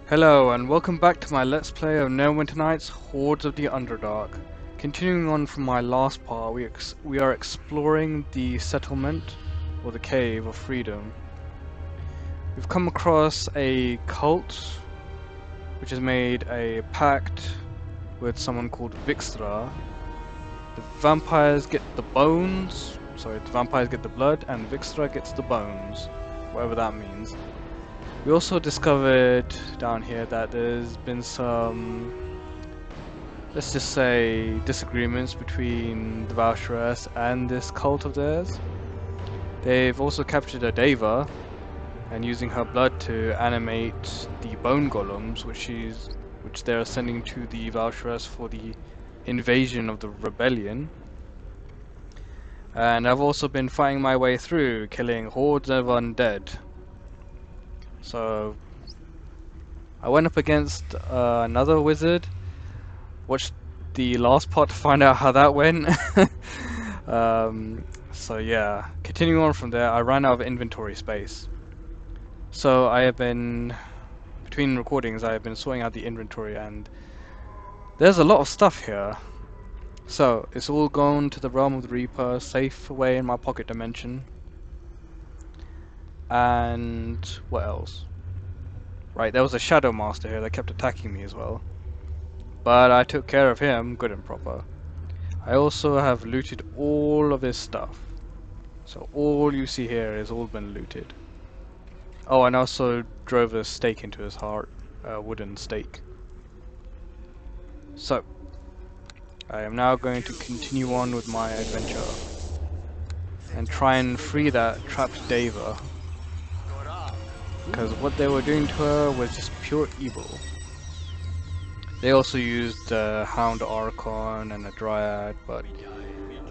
Hello and welcome back to my Let's Play of Neverwinter Nights Hordes of the Underdark. Continuing on from my last part, we are exploring the settlement, or the Cave of Freedom. We've come across a cult, which has made a pact with someone called Vixtra. The vampires get the blood, and Vixtra gets the bones, whatever that means. We also discovered down here that there's been some, let's just say, disagreements between the Valsharess and this cult of theirs. They've also captured a Deva and using her blood to animate the bone golems, which they're sending to the Valsharess for the invasion of the rebellion. And I've also been fighting my way through, killing hordes of undead. So I went up against another wizard. Watched the last part to find out how that went. So yeah, continuing on from there, I ran out of inventory space. So I have been, between recordings, I have been sorting out the inventory, and there's a lot of stuff here. So it's all gone to the realm of the Reaper, safe away in my pocket dimension. And what else? Right, there was a Shadow Master here that kept attacking me as well. But I took care of him, good and proper. I also have looted all of his stuff. So all you see here is all been looted. Oh, and also drove a stake into his heart, a wooden stake. So, I am now going to continue on with my adventure and try and free that trapped Deva. Because what they were doing to her was just pure evil. They also used a Hound Archon and a Dryad, but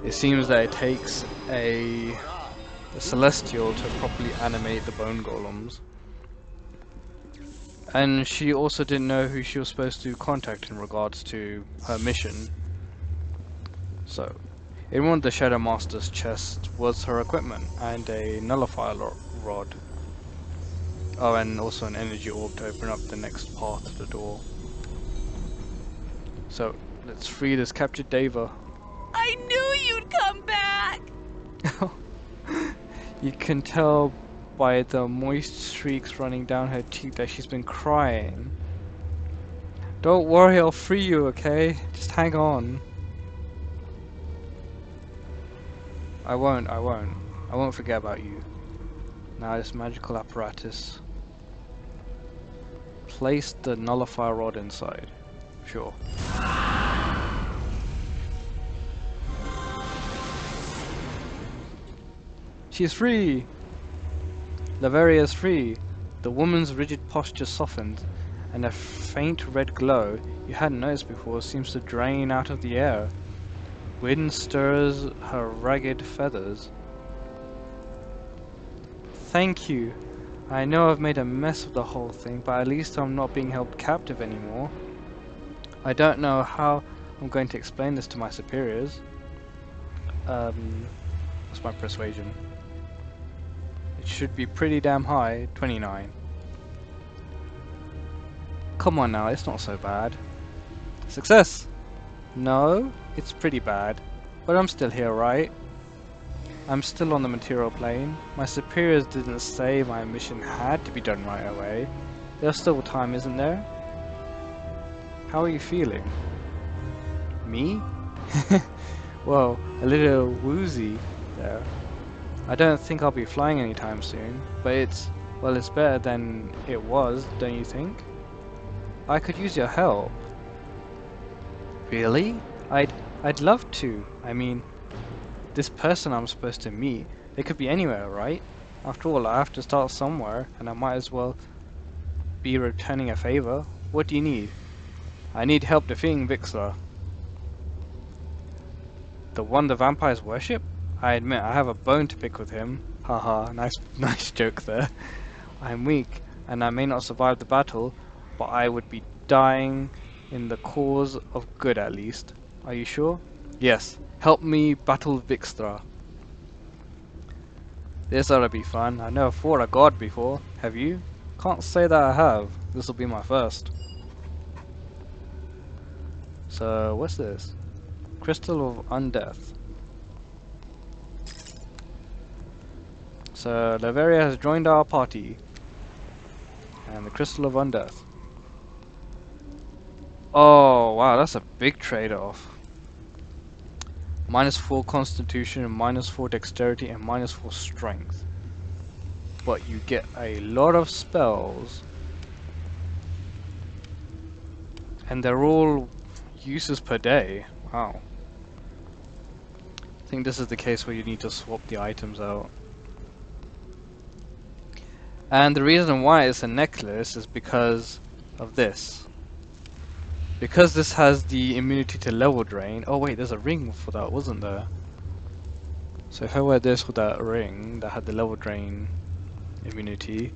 it seems that it takes a Celestial to properly animate the bone golems. And she also didn't know who she was supposed to contact in regards to her mission. So, in one of the Shadow Master's chests was her equipment and a nullifier rod. Oh, and also an energy orb to open up the next path to the door. So, let's free this captured Deva. I knew you'd come back! You can tell by the moist streaks running down her cheek that she's been crying. Don't worry, I'll free you, okay? Just hang on. I won't forget about you. Now this magical apparatus. Place the nullifier rod inside. Sure. She's free! Laveria is free. The woman's rigid posture softened, and a faint red glow you hadn't noticed before seems to drain out of the air. Wind stirs her ragged feathers. Thank you. I know I've made a mess of the whole thing, but at least I'm not being held captive anymore. I don't know how I'm going to explain this to my superiors. What's my persuasion? It should be pretty damn high, 29. Come on now, it's not so bad. Success! No, it's pretty bad. But I'm still here, right? I'm still on the material plane. My superiors didn't say my mission had to be done right away. There's still time, isn't there? How are you feeling? Me? Well, a little woozy there. I don't think I'll be flying anytime soon, but it's better than it was, don't you think? I could use your help. Really? I'd love to. I mean, this person I'm supposed to meet, they could be anywhere, right? After all, I have to start somewhere, and I might as well be returning a favor. What do you need? I need help defeating Vixtra. The one the vampires worship? I admit I have a bone to pick with him. Haha, nice joke there. I'm weak, and I may not survive the battle, but I would be dying in the cause of good at least. Are you sure? Yes. Help me battle Vixtra. This ought to be fun. I've never fought a god before. Have you? Can't say that I have. This will be my first. So, what's this? Crystal of Undeath. So, Leveria has joined our party. And the Crystal of Undeath. Oh, wow, that's a big trade-off. -4 Constitution, and -4 Dexterity, and -4 Strength. But you get a lot of spells. And they're all uses per day. Wow. I think this is the case where you need to swap the items out. And the reason why it's a necklace is because of this. Because this has the immunity to level drain. Oh wait, there's a ring for that, wasn't there? So if I wear this with that ring that had the level drain immunity,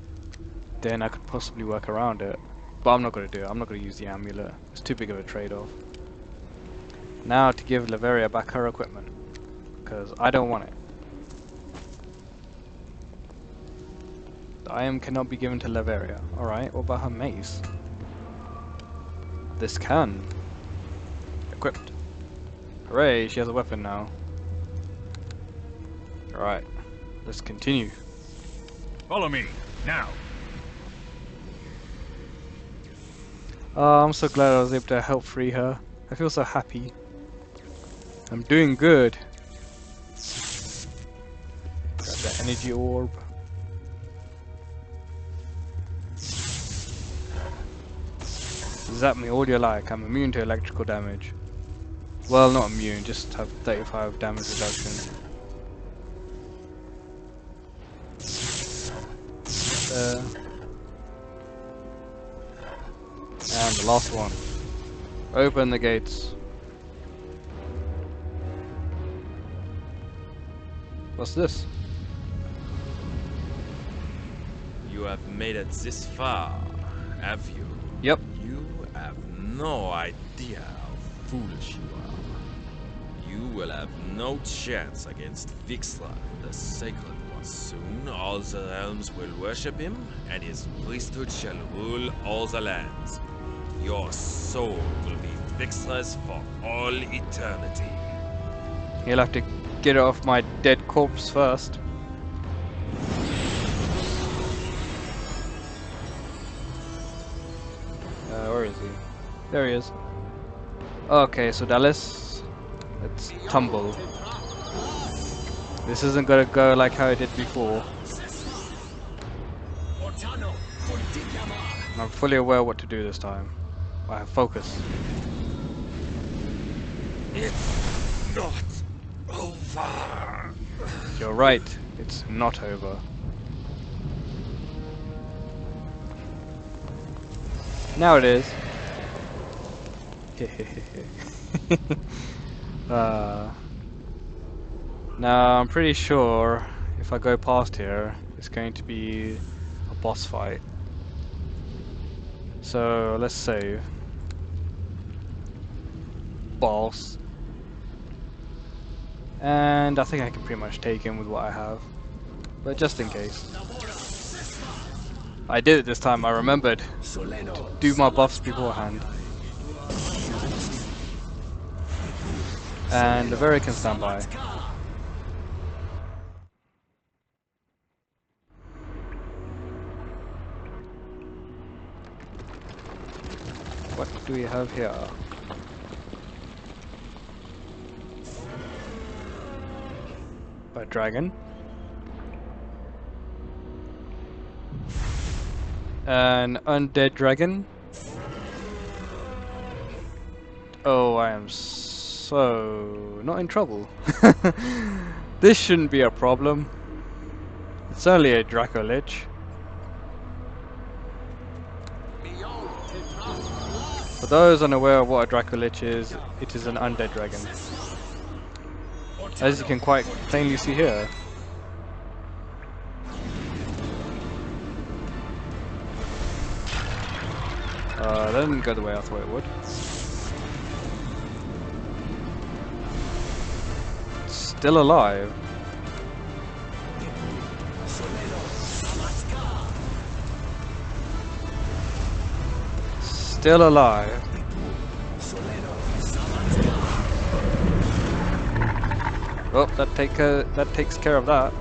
then I could possibly work around it. But I'm not going to do it. I'm not going to use the amulet. It's too big of a trade-off. Now to give Leveria back her equipment. Because I don't want it. The item cannot be given to Leveria. Alright, what about her mace? This can. Equipped. Hooray, she has a weapon now. Alright, let's continue. Follow me, now. Oh, I'm so glad I was able to help free her. I feel so happy. I'm doing good. Got the energy orb. Zap me all you like, I'm immune to electrical damage. Well, not immune, just have 35 damage reduction. There. And the last one. Open the gates. What's this? You have made it this far, have you? Yep. You have no idea how foolish you are. You will have no chance against Vixla, the Sacred One. Soon all the realms will worship him, and his priesthood shall rule all the lands. Your soul will be Vixla's for all eternity. You'll have to get it off my dead corpse first. Where is he? There he is. Okay, so Dallas, let's tumble. This isn't gonna go like how it did before. I'm fully aware what to do this time. I have focus. It's not over. You're right, it's not over. Now it is. Now I'm pretty sure if I go past here, it's going to be a boss fight. So let's save. Boss. And I think I can pretty much take him with what I have. But just in case. I did it this time, I remembered to do my buffs beforehand. And the Very can stand by. What do we have here? A dragon. An undead dragon. Oh, I am so not in trouble. This shouldn't be a problem. It's only a Draco Lich. For those unaware of what a Draco Lich is, it is an undead dragon. As you can quite plainly see here. That didn't go the way I thought it would. Still alive. still alive. Oh, that takes care of that.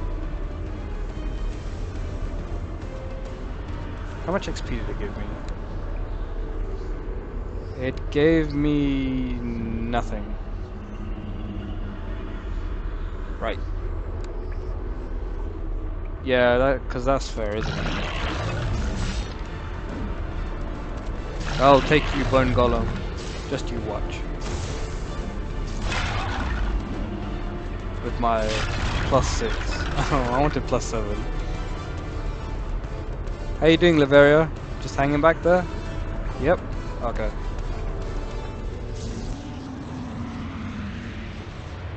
How much XP did it give me? It gave me nothing. Right. Yeah, because that's fair, isn't it? I'll take you, Bone Golem. Just you watch. With my +6. Oh, I wanted +7. How you doing, Leveria? Just hanging back there? Yep. Okay.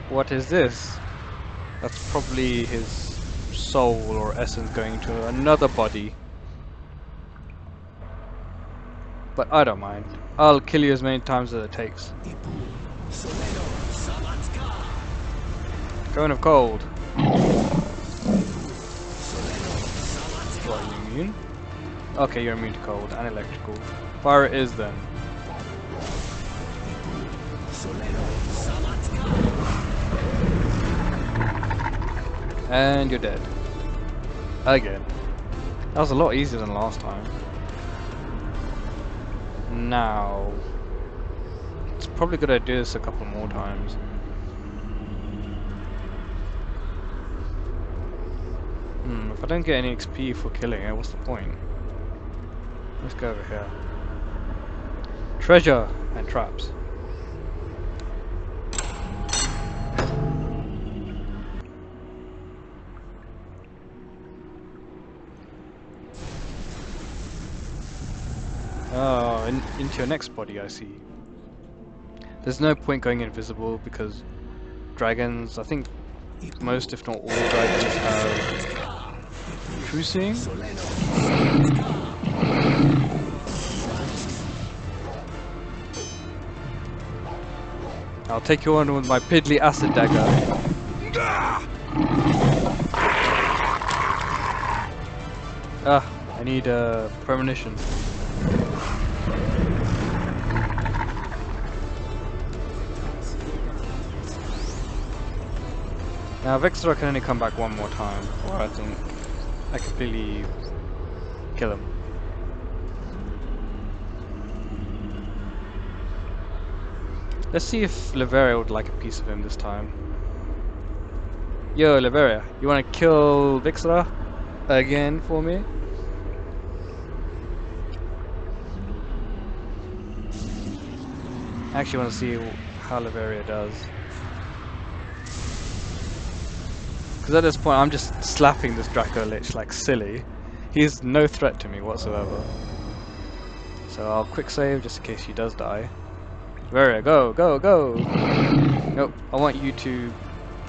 What is this? That's probably his soul or essence going to another body. But I don't mind. I'll kill you as many times as it takes. Cone of Cold. What, are you immune? Okay, you're immune to cold and electrical. Fire it is then. And you're dead. Again. That was a lot easier than last time. Now, it's probably a good idea to do this a couple more times. If I don't get any XP for killing it, what's the point? Let's go over here. Treasure and traps. Oh, into your next body, I see. There's no point going invisible because dragons, I think most if not all dragons have true seeing. I'll take you on with my piddly acid dagger. I need a premonition. Now Vexor can only come back one more time, or I think I completely kill him. Let's see if Leveria would like a piece of him this time. Yo, Leveria, you wanna kill Vixra again for me? I actually want to see how Leveria does. Because at this point I'm just slapping this Draco Lich like silly. He's no threat to me whatsoever. So I'll quick save just in case he does die. Leveria, go, go, go! Nope, I want you to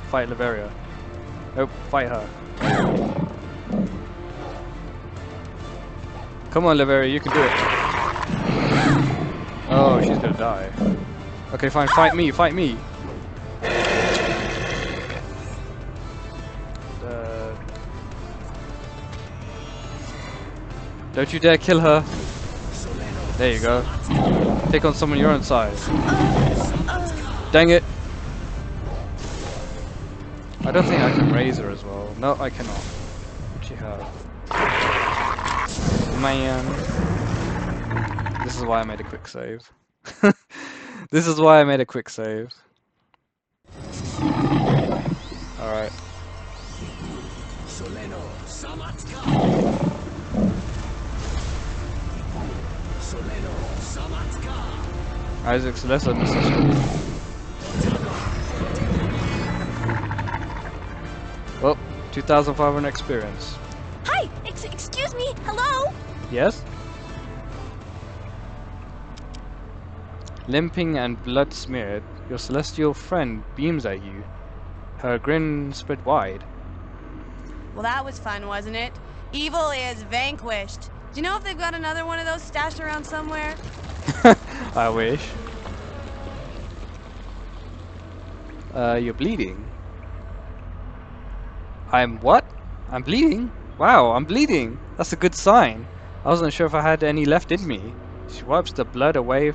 fight Leveria. Nope, fight her. Come on, Leveria, you can do it. Oh, she's gonna die. Okay, fine, fight me, fight me! Don't you dare kill her! There you go. Take on someone your own size. Dang it! I don't think I can raise her as well. No, I cannot. What she have? Man. This is why I made a quick save. This is why I made a quick save. Alright. Isaac's lesser misunderstood. Well, 2,500 experience. Hi! Excuse me! Hello? Yes? Limping and blood smeared, your celestial friend beams at you. Her grin spread wide. Well, that was fun, wasn't it? Evil is vanquished. Do you know if they've got another one of those stashed around somewhere? I wish. You're bleeding. I'm what? I'm bleeding? Wow, I'm bleeding. That's a good sign. I wasn't sure if I had any left in me. She wipes the blood away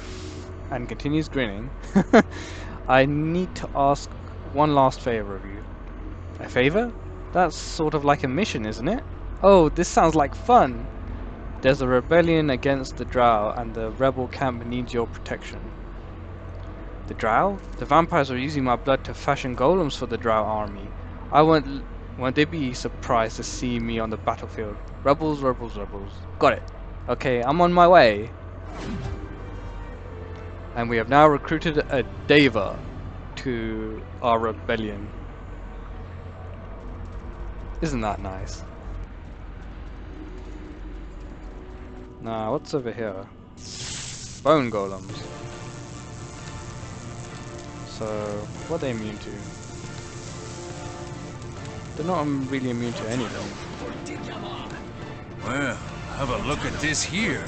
and continues grinning. I need to ask one last favor of you. A favor? That's sort of like a mission, isn't it? Oh, this sounds like fun! There's a rebellion against the Drow, and the rebel camp needs your protection. The Drow? The vampires are using my blood to fashion golems for the Drow army. Won't they be surprised to see me on the battlefield? Rebels, rebels, rebels. Got it. Okay, I'm on my way. And we have now recruited a Deva to our rebellion. Isn't that nice? Now, what's over here? Bone golems. So, what are they immune to? They're not really immune to anything. Well, have a look at this here.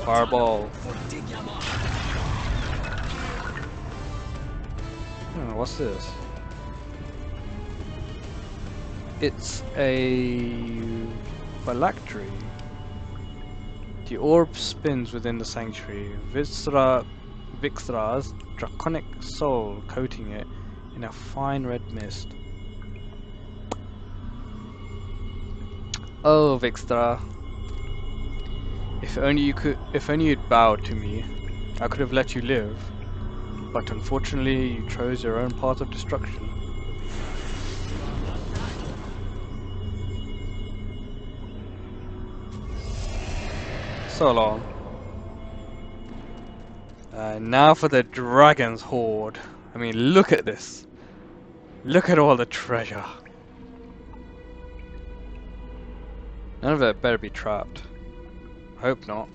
Fireball. Oh, what's this? It's a phylactery. The orb spins within the sanctuary. Vixra's draconic soul coating it in a fine red mist. Oh, Vixra. If only you'd bowed to me, I could have let you live. But unfortunately, you chose your own path of destruction. So long. Now for the Dragon's Horde. I mean, look at this. Look at all the treasure. None of it better be trapped. I hope not.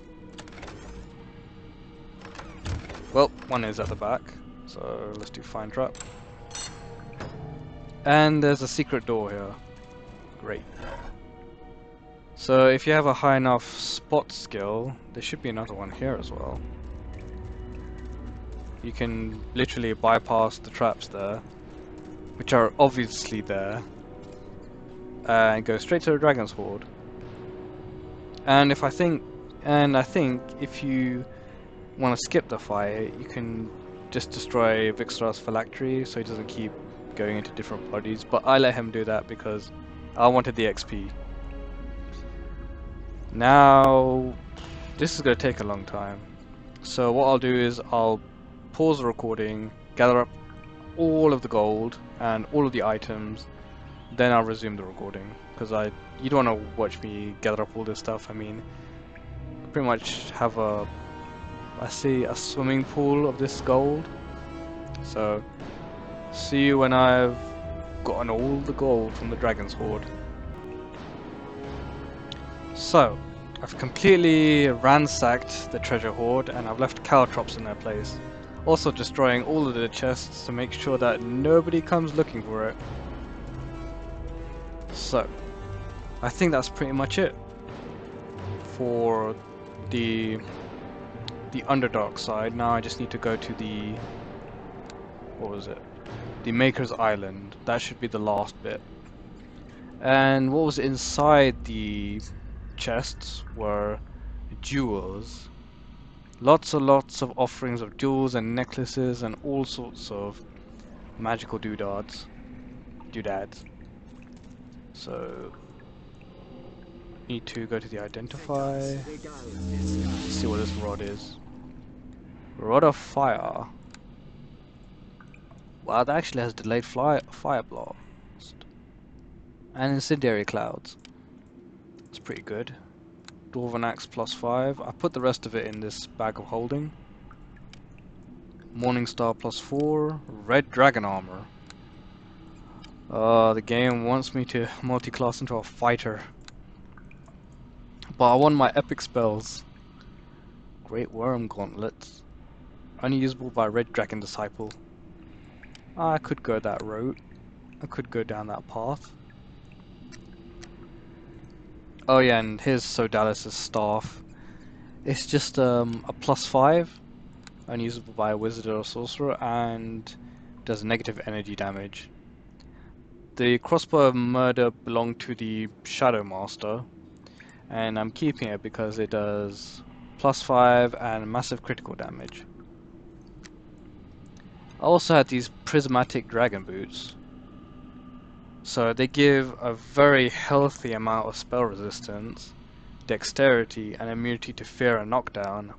Well, one is at the back, so let's do find trap. And there's a secret door here. Great. So if you have a high enough spot skill, there should be another one here as well. You can literally bypass the traps there, which are obviously there, and go straight to the Dragon's Horde. And I think if you want to skip the fight, you can just destroy Vixra's phylactery so he doesn't keep going into different bodies. But I let him do that because I wanted the XP. Now, this is going to take a long time. So what I'll do is I'll pause the recording, gather up all of the gold and all of the items, then I'll resume the recording. Because you don't want to watch me gather up all this stuff. I mean, pretty much have I see a swimming pool of this gold. So, see you when I've gotten all the gold from the Dragon's Horde. So, I've completely ransacked the treasure hoard and I've left caltrops in their place. Also destroying all of the chests to make sure that nobody comes looking for it. So, I think that's pretty much it for the Underdark side. Now I just need to go to the, what was it? The Maker's Island. That should be the last bit. And what was inside the chests were jewels. Lots and lots of offerings of jewels and necklaces and all sorts of magical doodads. So, need to go to the identify. See what this rod is. Rod of fire. Wow, that actually has delayed fire blast and incendiary clouds. It's pretty good. Dwarven axe +5. I put the rest of it in this bag of holding. Morning star +4. Red dragon armor. The game wants me to multi-class into a fighter. But I want my epic spells. Great Worm Gauntlets. Only usable by Red Dragon Disciple. I could go that route. I could go down that path. Oh yeah, and here's Sodalis' staff. It's just a +5. Only usable by a wizard or sorcerer and does negative energy damage. the crossbow of murder belonged to the Shadow Master, and I'm keeping it because it does +5 and massive critical damage. I also had these prismatic dragon boots, so they give a very healthy amount of spell resistance, dexterity, and immunity to fear and knockdown,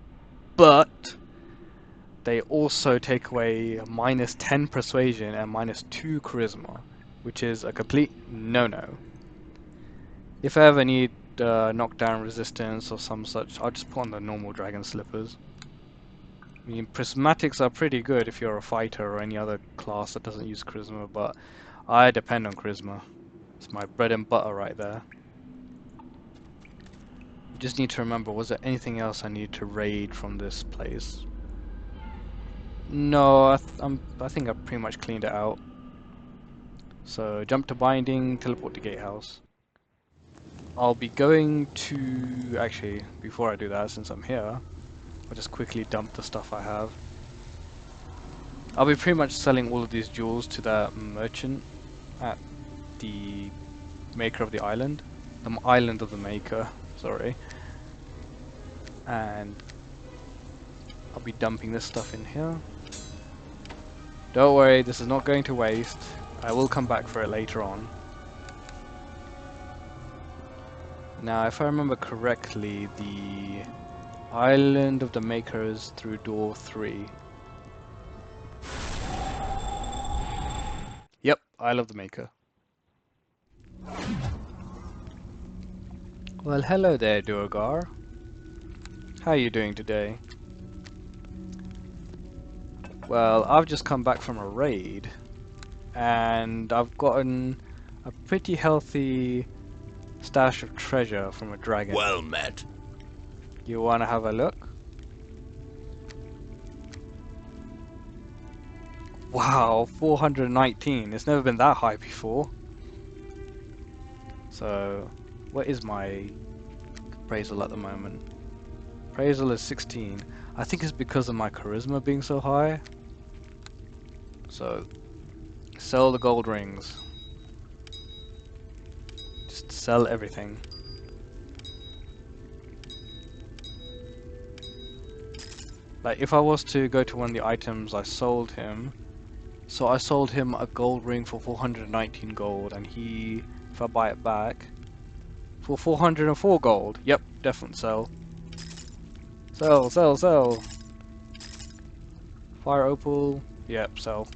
but they also take away -10 persuasion and -2 charisma, which is a complete no-no. If I ever need knockdown resistance or some such, I'll just put on the normal dragon slippers. I mean, prismatics are pretty good if you're a fighter or any other class that doesn't use charisma, but I depend on charisma. It's my bread and butter right there. Just need to remember, was there anything else I need to raid from this place? No, I think I've pretty much cleaned it out. So jump to binding, teleport to gatehouse. I'll be going to... Actually, before I do that, since I'm here, I'll just quickly dump the stuff I have. I'll be pretty much selling all of these jewels to that merchant at the maker of the island. The island of the maker, sorry. And I'll be dumping this stuff in here. Don't worry, this is not going to waste. I will come back for it later on. Now, if I remember correctly, the island of the maker is through door 3. Yep, Isle of the Maker. Well, hello there, Durgar. How are you doing today? Well, I've just come back from a raid, and I've gotten a pretty healthy stash of treasure from a dragon. Well met. You wanna have a look? Wow, 419. It's never been that high before. So, what is my appraisal at the moment? Appraisal is 16. I think it's because of my charisma being so high. So, sell the gold rings. Just sell everything. Like, if I was to go to one of the items I sold him, so I sold him a gold ring for 419 gold, and he, if I buy it back, for 404 gold. Yep, definitely sell. Sell, sell, sell. Fire opal, yep, sell.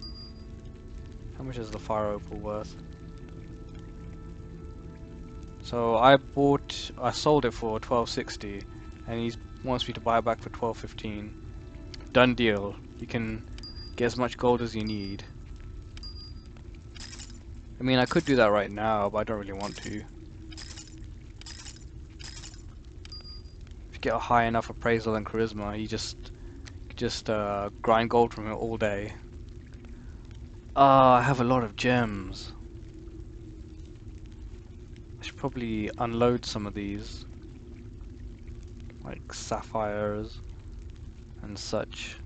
How much is the fire opal worth? So I sold it for 1260, and he wants me to buy it back for 1215. Done deal. You can get as much gold as you need. I mean, I could do that right now, but I don't really want to. If you get a high enough appraisal and charisma, you just grind gold from it all day. Ah, I have a lot of gems. I should probably unload some of these, like sapphires and such.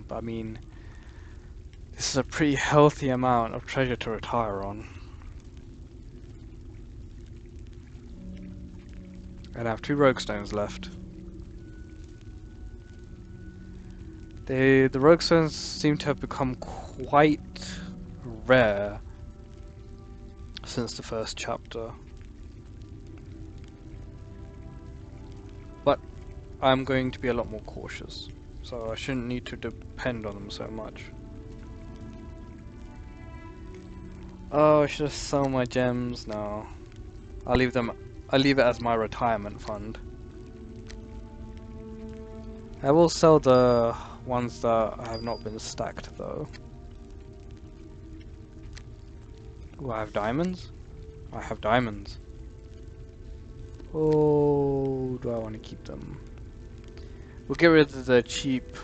But I mean, this is a pretty healthy amount of treasure to retire on. And I have 2 rogue stones left. The rogue stones seem to have become quite rare since the first chapter. But I'm going to be a lot more cautious, so I shouldn't need to depend on them so much. Oh, I should have sold my gems now. I'll leave it as my retirement fund. I will sell the ones that have not been stacked though. Oh, I have diamonds? I have diamonds. Oh, do I want to keep them? We'll get rid of the cheap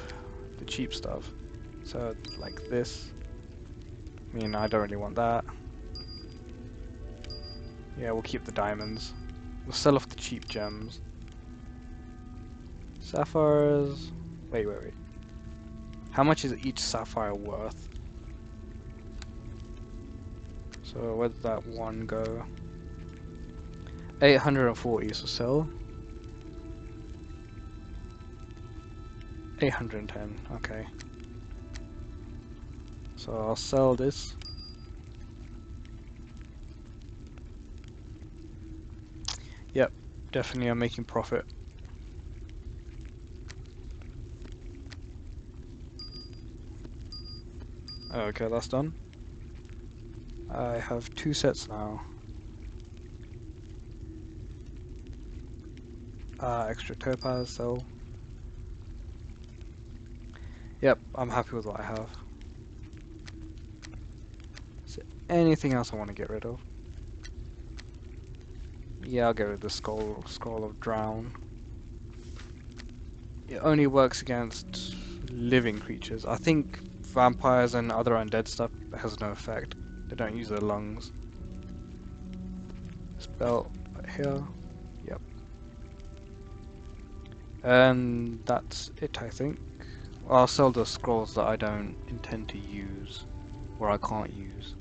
stuff. So, like this. I mean, I don't really want that. Yeah, we'll keep the diamonds. We'll sell off the cheap gems. Sapphires. Wait. How much is each sapphire worth? So where did that one go? 840, so sell. 810, okay. So I'll sell this. Yep, definitely I'm making profit. Okay, that's done. I have 2 sets now. Extra topaz, so... Yep, I'm happy with what I have. Is there anything else I want to get rid of? Yeah, I'll get rid of the scroll of drown. It only works against living creatures. I think vampires and other undead stuff has no effect. They don't use their lungs. Spell right here. Yep. And that's it, I think. I'll sell the scrolls that I don't intend to use, or I can't use.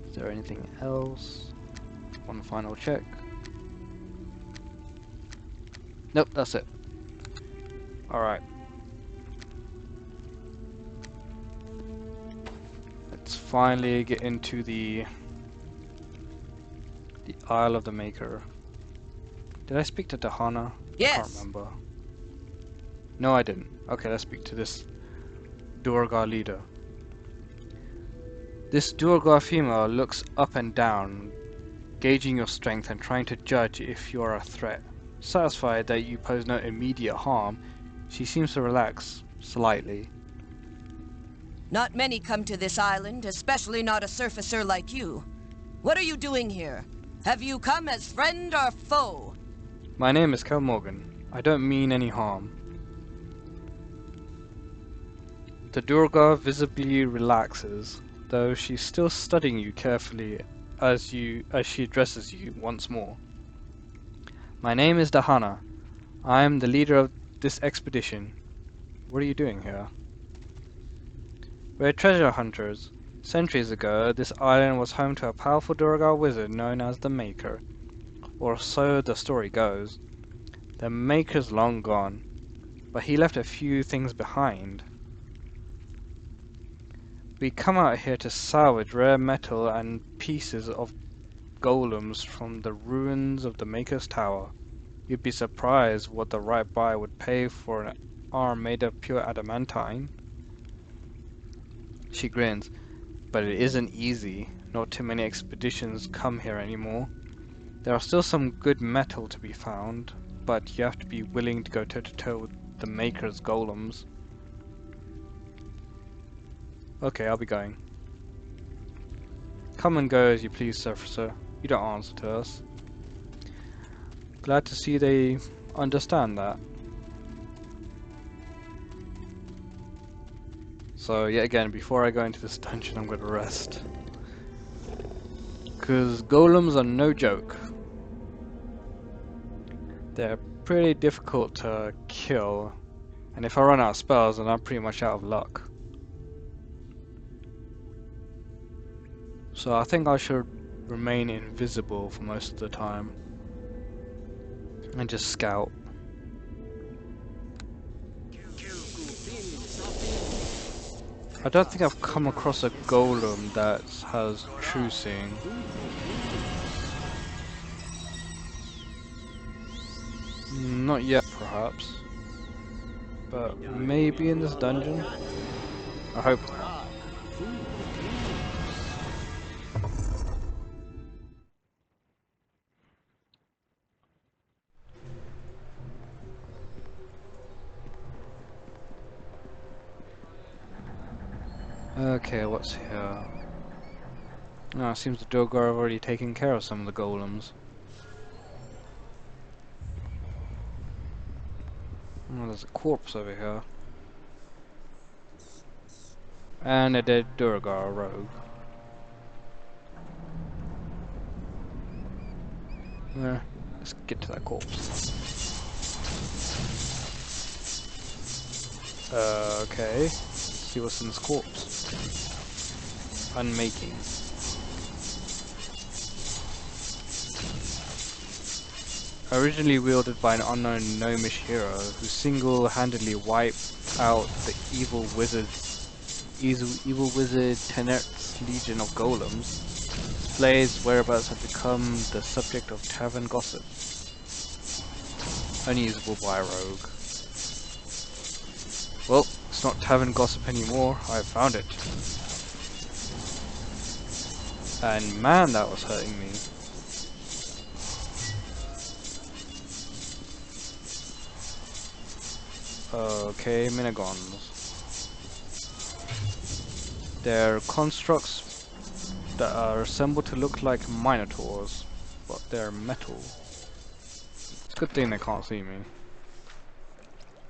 Is there anything else? One final check. Nope, that's it. Alright. Let's finally get into the Isle of the Maker. Did I speak to Dahana? Yes. I can't remember. No, I didn't. Okay, let's speak to this Durgar leader. This Durgar female looks up and down, gauging your strength and trying to judge if you are a threat. Satisfied that you pose no immediate harm, she seems to relax slightly. Not many come to this island, especially not a surfacer like you. What are you doing here? Have you come as friend or foe? My name is Kel Morgan. I don't mean any harm. The Durgar visibly relaxes, though she's still studying you carefully as she addresses you once more. My name is Dahana. I am the leader of this expedition. What are you doing here? We're treasure hunters. Centuries ago, this island was home to a powerful Durgar wizard known as the Maker. Or so the story goes. The Maker's long gone, but he left a few things behind. We come out here to salvage rare metal and pieces of golems from the ruins of the Maker's Tower. You'd be surprised what the right buyer would pay for an arm made of pure adamantine. She grins, but it isn't easy. Not too many expeditions come here anymore. There are still some good metal to be found, but you have to be willing to go toe-to-toe with the Maker's golems. Okay, I'll be going. Come and go as you please, Surfacer. You don't answer to us. Glad to see they understand that. So, yet again, before I go into this dungeon, I'm going to rest. Because golems are no joke. They're pretty difficult to kill. And if I run out of spells, then I'm pretty much out of luck. So I think I should remain invisible for most of the time. And just scout. I don't think I've come across a golem that has true seeing. Not yet, perhaps. But maybe in this dungeon? I hope not. Okay, what's here? Oh, it seems the Durgar have already taken care of some of the golems. Oh, there's a corpse over here. And a dead Durgar rogue. Let's get to that corpse. Okay. Let's see what's in this corpse. Unmaking. Originally wielded by an unknown gnomish hero who single-handedly wiped out the evil wizard Tenert's legion of golems, Blade's whereabouts had become the subject of tavern gossip. Unusable by a rogue. Well, it's not tavern gossip anymore. I found it. And man, that was hurting me. Okay, Minigons. They're constructs that are assembled to look like minotaurs, but they're metal. It's a good thing they can't see me.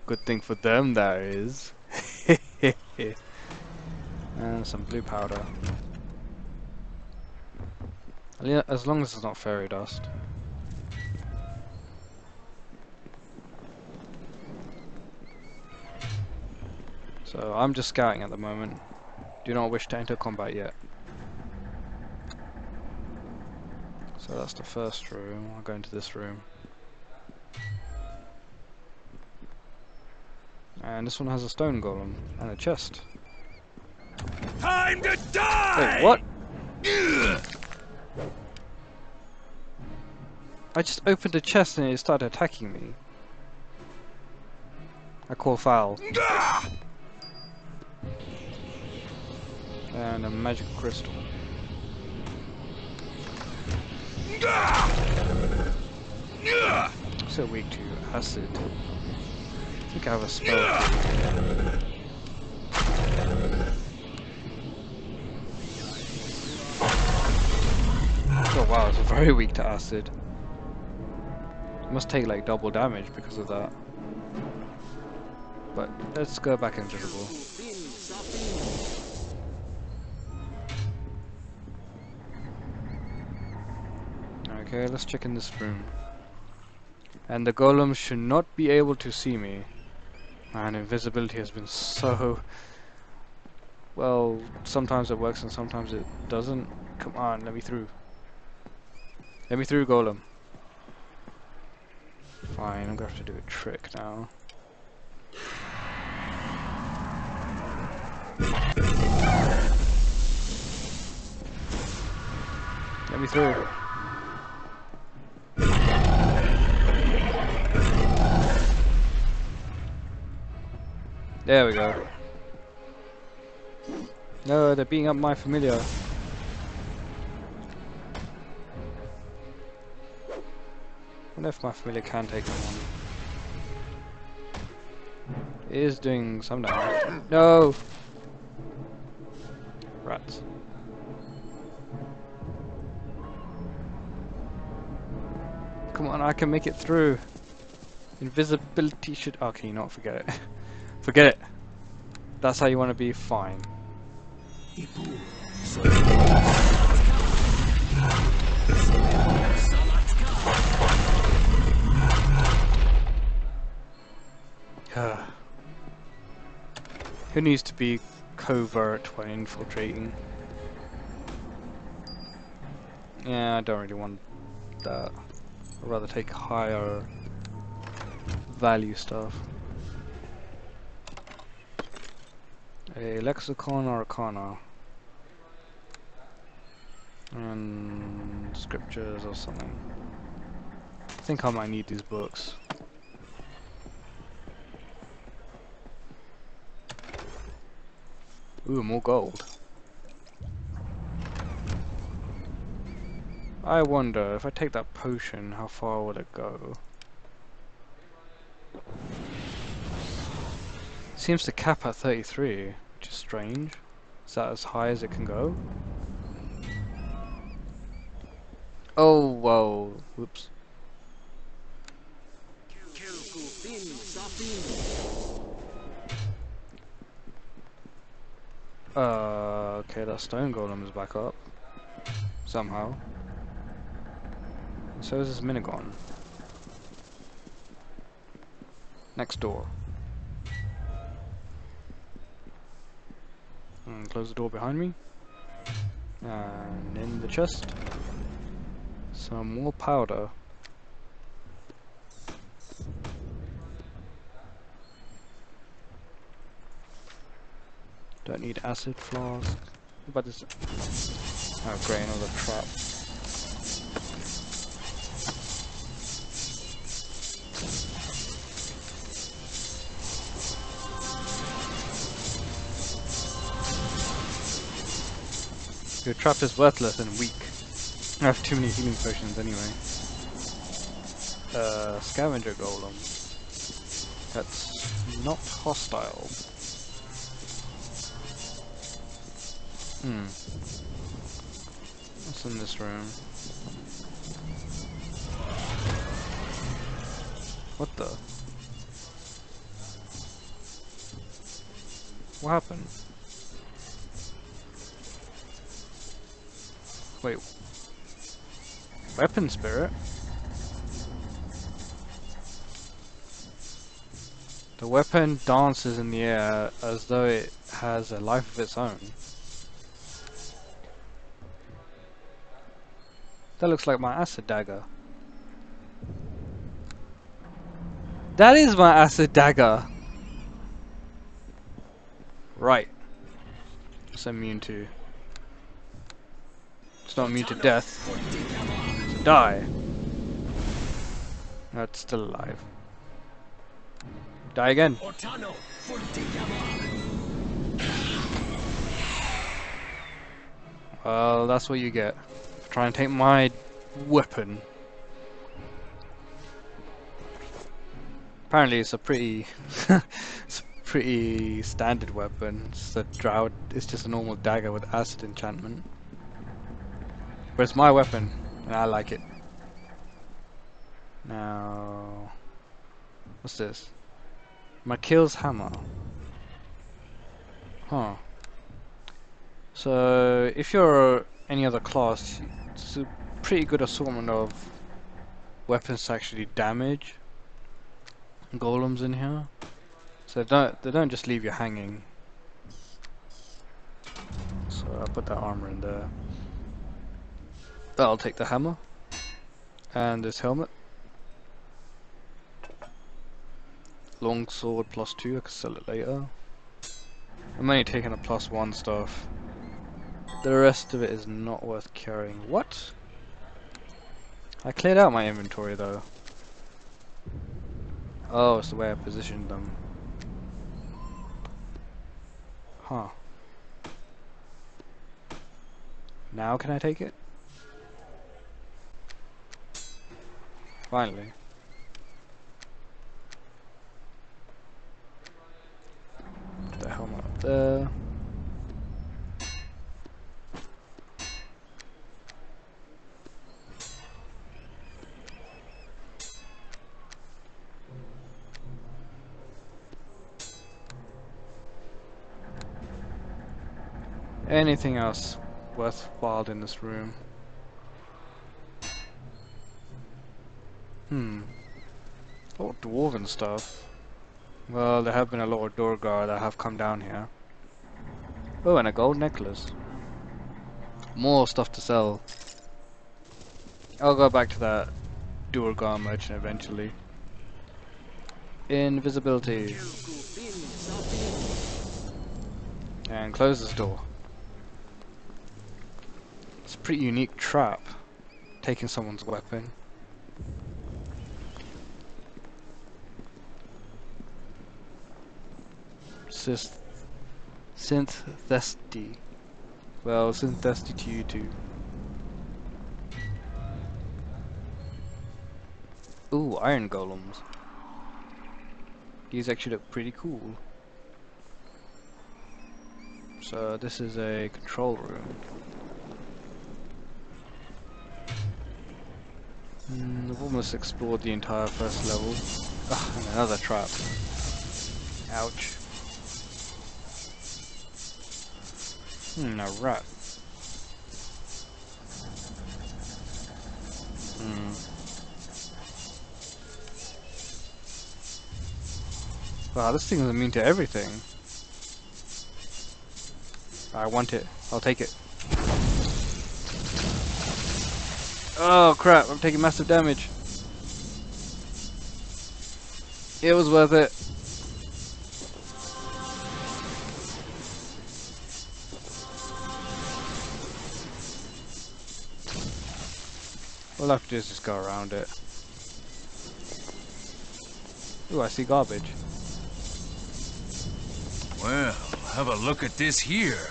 Good thing for them, that is. And some blue powder. As long as it's not fairy dust. So I'm just scouting at the moment. Do not wish to enter combat yet. So that's the first room. I'll go into this room. And this one has a stone golem and a chest. Time to die! Wait, what? I just opened a chest and it started attacking me. I call foul. And a magical crystal. So weak to acid. I think I have a spell. Oh wow, it's very weak to acid. It must take like double damage because of that. But let's go back invisible. Okay, let's check in this room. And the golems should not be able to see me. Man, invisibility has been so... Well, sometimes it works and sometimes it doesn't. Come on, let me through. Let me through, golem. Fine, I'm gonna have to do a trick now. Let me through. There we go. No, they're beating up my familiar. I wonder if my familiar can take them on. It is doing some damage. No! Rats. Come on, I can make it through. Invisibility should... Okay, you know what, forget it. Forget it. That's how you want to be, fine. Who needs to be covert when infiltrating? Yeah, I don't really want that. I'd rather take higher value stuff. A lexicon or arcana. And scriptures or something. I think I might need these books. Ooh, more gold. I wonder, if I take that potion, how far would it go? Seems to cap at 33, which is strange. Is that as high as it can go? Oh, whoa. Whoops. Okay, that stone golem is back up. Somehow. So is this Minigon. Next door. And close the door behind me. And in the chest, some more powder. Don't need acid flask. What about this? Oh, great, another trap. Your trap is worthless and weak. I have too many healing potions anyway. Scavenger golem. That's not hostile. What's in this room? What the? What happened? Wait. Weapon spirit? The weapon dances in the air as though it has a life of its own. That looks like my acid dagger. That is my acid dagger! Right. It's immune to. It's not immune to death. To die. No, it's still alive. Die again. Well, that's what you get for trying to take my weapon. Apparently, it's a pretty, it's a pretty standard weapon. It's a drow. It's just a normal dagger with acid enchantment. But it's my weapon, and I like it. Now, what's this? Makil's hammer. Huh. So, if you're any other class, it's a pretty good assortment of weapons to actually damage golems in here. So they don't just leave you hanging. So I'll put that armor in there. I'll take the hammer and this helmet. Long sword +2, I can sell it later. I'm only taking a +1 stuff. The rest of it is not worth carrying. What? I cleared out my inventory though. Oh, it's the way I positioned them. Huh. Now can I take it? Finally. Put the helmet up there. Anything else worthwhile in this room? Oh, dwarven stuff. Well, there have been a lot of Dorgar that have come down here. Oh, and a gold necklace. More stuff to sell. I'll go back to that Dorgar merchant eventually. Invisibility. And close this door. It's a pretty unique trap. Taking someone's weapon. Synthesty. Well, synthesty to you too. Ooh, iron golems. These actually look pretty cool. So this is a control room. I've almost explored the entire first level. Ugh, and another trap. Ouch. A rat. Wow, this thing is immune to everything. I want it. I'll take it. Oh crap, I'm taking massive damage. It was worth it. All I have to do is just go around it. Ooh, I see garbage. Well, have a look at this here.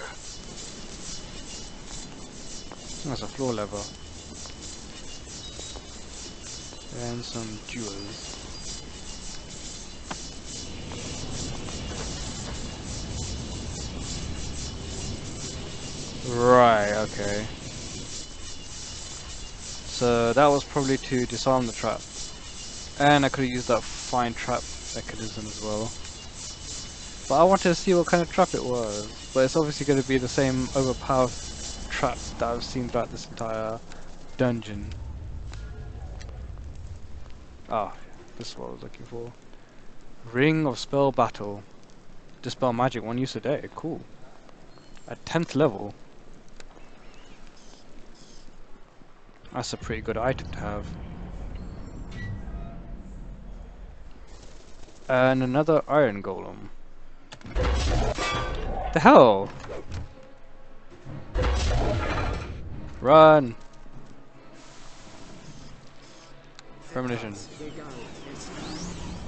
That's a floor lever. And some jewels. Right, okay. So that was probably to disarm the trap. And I could have used that fine trap mechanism as well. But I wanted to see what kind of trap it was. But it's obviously going to be the same overpowered trap that I've seen throughout this entire dungeon. Ah, this is what I was looking for. Ring of Spell Battle. Dispel magic 1 use a day. Cool. At 10th level. That's a pretty good item to have. And another iron golem. The hell? Run! Premonition.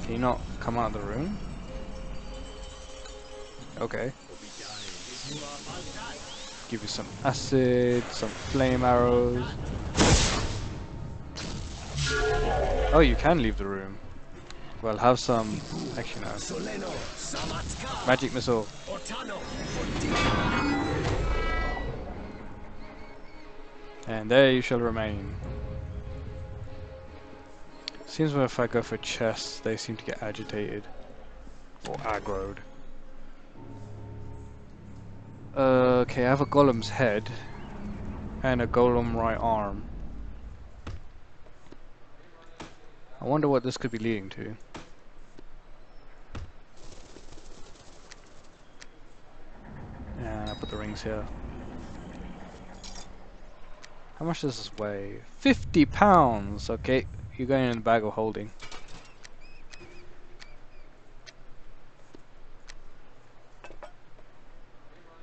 Can you not come out of the room? Okay. Give you some acid, some flame arrows. Oh, you can leave the room. Well, have some. Actually, no. Magic missile. And there you shall remain. Seems when if I go for chests, they seem to get agitated or aggroed. Okay, I have a golem's head and a golem right arm. I wonder what this could be leading to. And I put the rings here. How much does this weigh? 50 pounds! Okay, you're going in the bag of holding.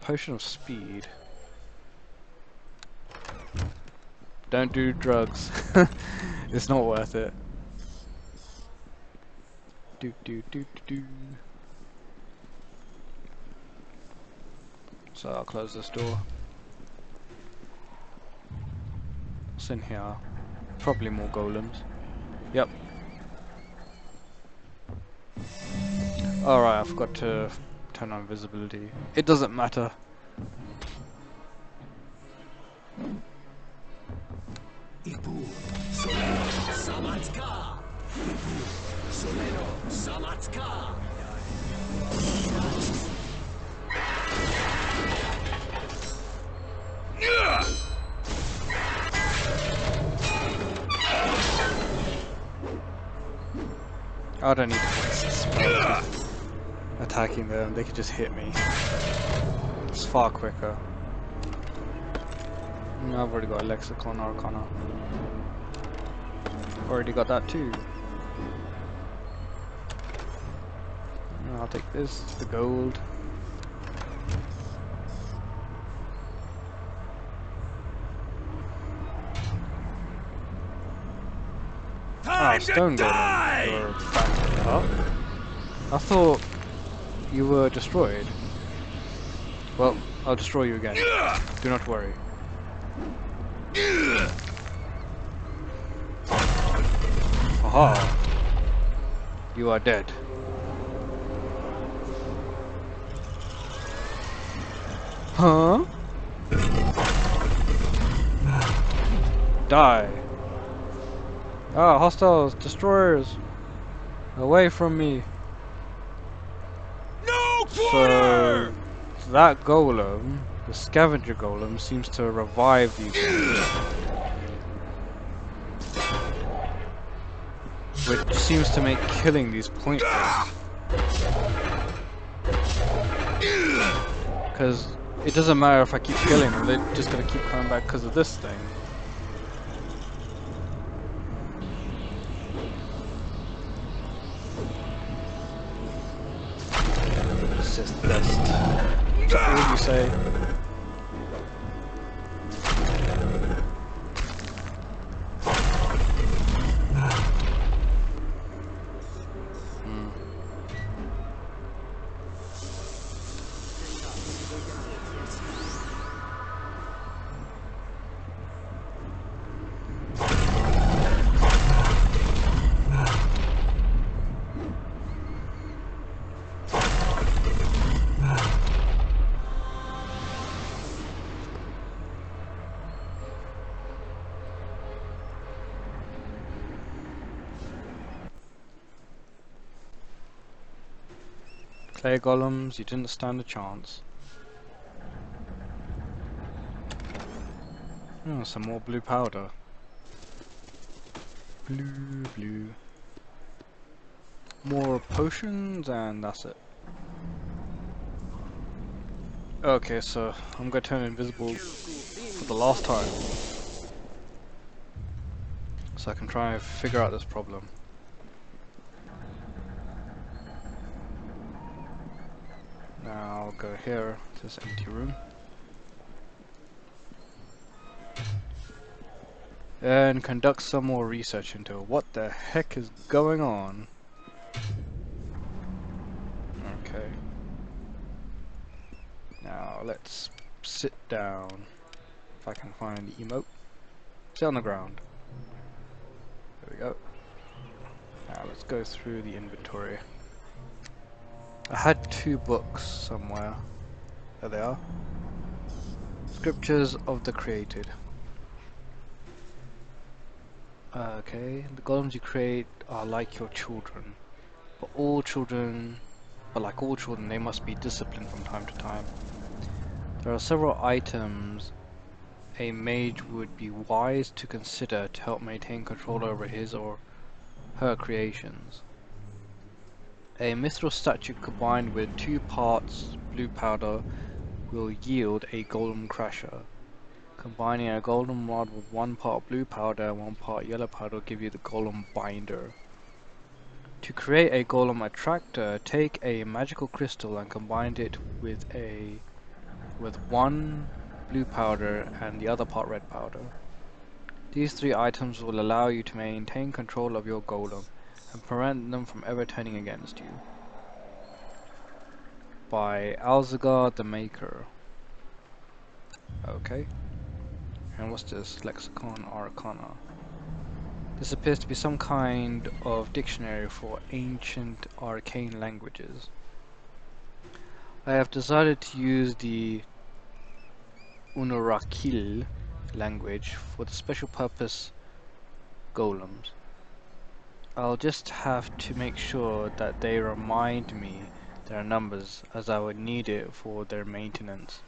Potion of speed. Don't do drugs. It's not worth it. Do do do do do. So I'll close this door. What's in here? Probably more golems. Yep. Alright, I forgot to turn on visibility. It doesn't matter. I don't need to spell attacking them, they can just hit me. It's far quicker. I've already got a Lexicon Arcana. Already got that too. I'll take this, the gold. Time stone to die! golem. You're back up. I thought you were destroyed. Well, I'll destroy you again. Do not worry. Aha! You are dead. Huh? Die. Ah, hostiles, destroyers. Away from me. No quarter! So that golem, the scavenger golem, seems to revive these ones. Which seems to make killing these pointless. Because It doesn't matter if I keep killing them, they're just gonna keep coming back because of this thing. Assist best. What would you say? Clay golems, you didn't stand a chance. Oh, some more blue powder. Blue. More potions, and that's it. Okay, so I'm gonna turn invisible for the last time. So I can try and figure out this problem. Now I'll go here to this empty room. And conduct some more research into what the heck is going on. Okay. Now let's sit down. If I can find the emote. Sit on the ground. There we go. Now let's go through the inventory. I had 2 books somewhere. There they are. Scriptures of the Created. Okay, the golems you create are like your children. But like all children, they must be disciplined from time to time. There are several items a mage would be wise to consider to help maintain control over his or her creations. A mithril statue combined with 2 parts blue powder will yield a golem crasher. Combining a golem rod with 1 part blue powder and 1 part yellow powder will give you the golem binder. To create a golem attractor, take a magical crystal and combine it with 1 blue powder and the other part red powder. These 3 items will allow you to maintain control of your golem and prevent them from ever turning against you. By Alzagar the Maker. Okay. And what's this? Lexicon Arcana. This appears to be some kind of dictionary for ancient arcane languages. I have decided to use the Unurakil language for the special purpose golems. I'll just have to make sure that they remind me their numbers, as I would need it for their maintenance.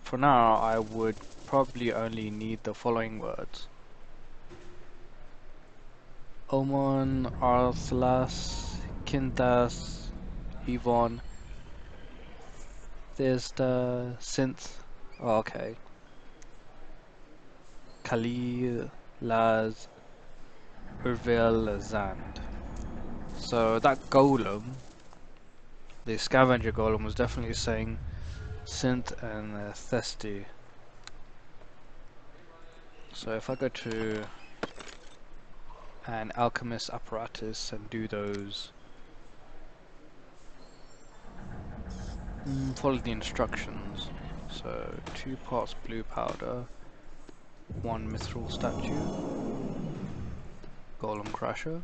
For now, I would probably only need the following words. Omon, Arthlas, Kintas, Yvonne, Thesta, Synth, oh, okay, Khalil, Laz, Urvil, Zand. So that golem, the scavenger golem, was definitely saying Synth and Thesti. So if I go to an alchemist apparatus and do those, follow the instructions. So 2 parts blue powder, 1 mithril statue, golem crusher,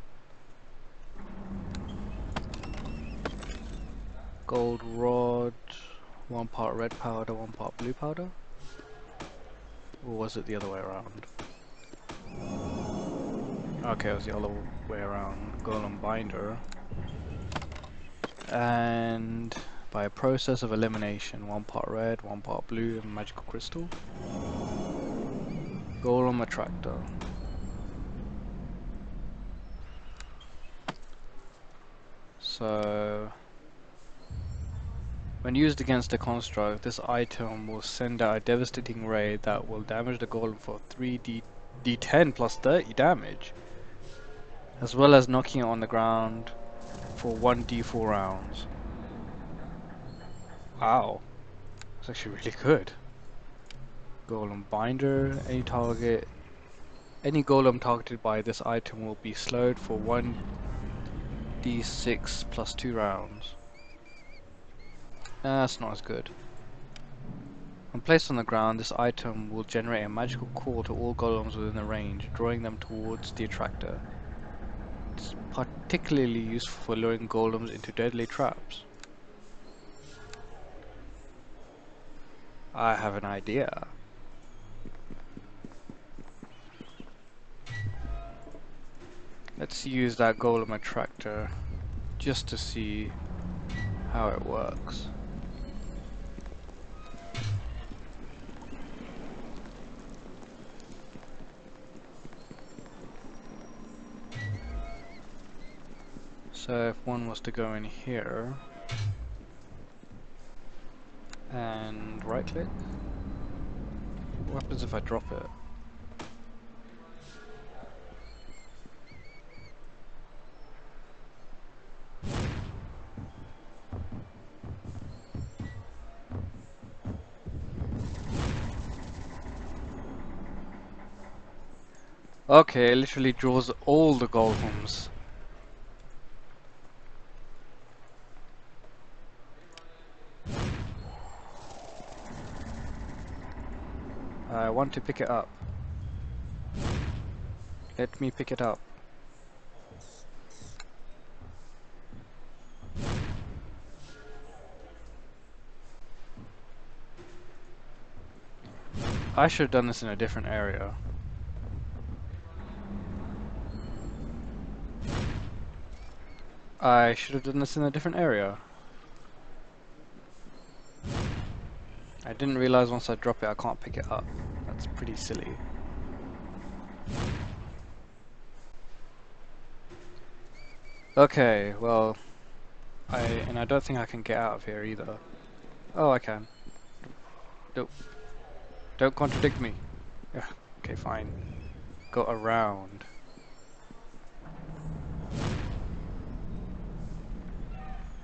gold rod, 1 part red powder, 1 part blue powder. Or was it the other way around? Okay, it was the other way around. Golem binder. And by a process of elimination, 1 part red, 1 part blue, and magical crystal. Golem attractor. So When used against a construct, this item will send out a devastating ray that will damage the golem for 3d10 plus 30 damage, as well as knocking it on the ground for 1d4 rounds. Wow, that's actually really good. Golem binder, any golem targeted by this item will be slowed for 1d6 plus 2 rounds. That's not as good. When placed on the ground, this item will generate a magical call to all golems within the range, drawing them towards the attractor. It's particularly useful for luring golems into deadly traps. I have an idea. Let's use that golem attractor just to see how it works. So if one was to go in here and right click, what happens if I drop it? Okay, it literally draws all the golems. I want to pick it up. Let me pick it up. I should have done this in a different area. I should have done this in a different area. I didn't realize once I drop it I can't pick it up. That's pretty silly. Okay, well, I don't think I can get out of here either. Oh, I can. Nope. Don't contradict me. Yeah, okay, fine. Go around.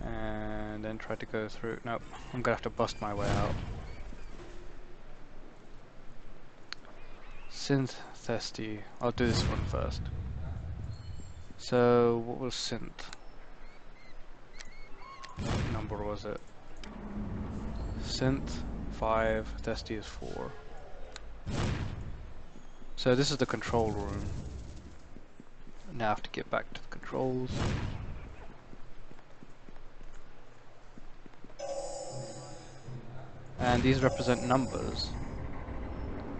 And then try to go through. Nope, I'm gonna have to bust my way out. Synth Thirsty. I'll do this one first. So, what was synth? What number was it? Synth 5, Thirsty is 4. So this is the control room. Now I have to get back to the controls. And these represent numbers.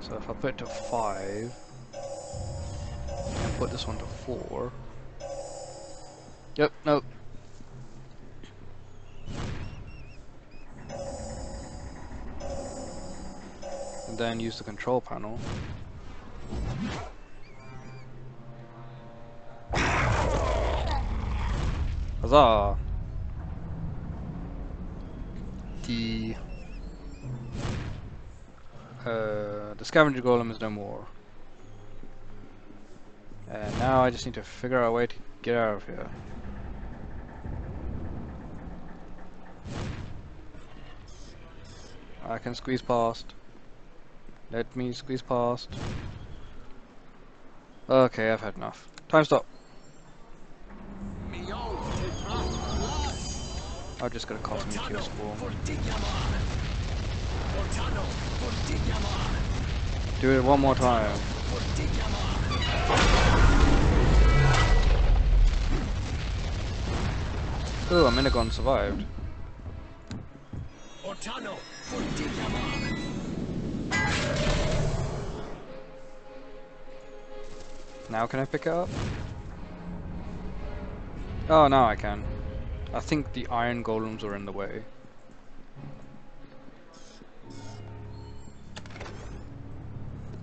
So if I put it to 5 and put this one to 4. Yep, nope. And then use the control panel. Huzzah! The scavenger golem is no more. And now I just need to figure out a way to get out of here. I can squeeze past. Let me squeeze past. Okay, I've had enough. Time stop. I'm just gonna cause meteor swarm. Do it one more time. Ooh, a Minigon survived. Now can I pick it up? Oh, now I can. I think the iron golems are in the way.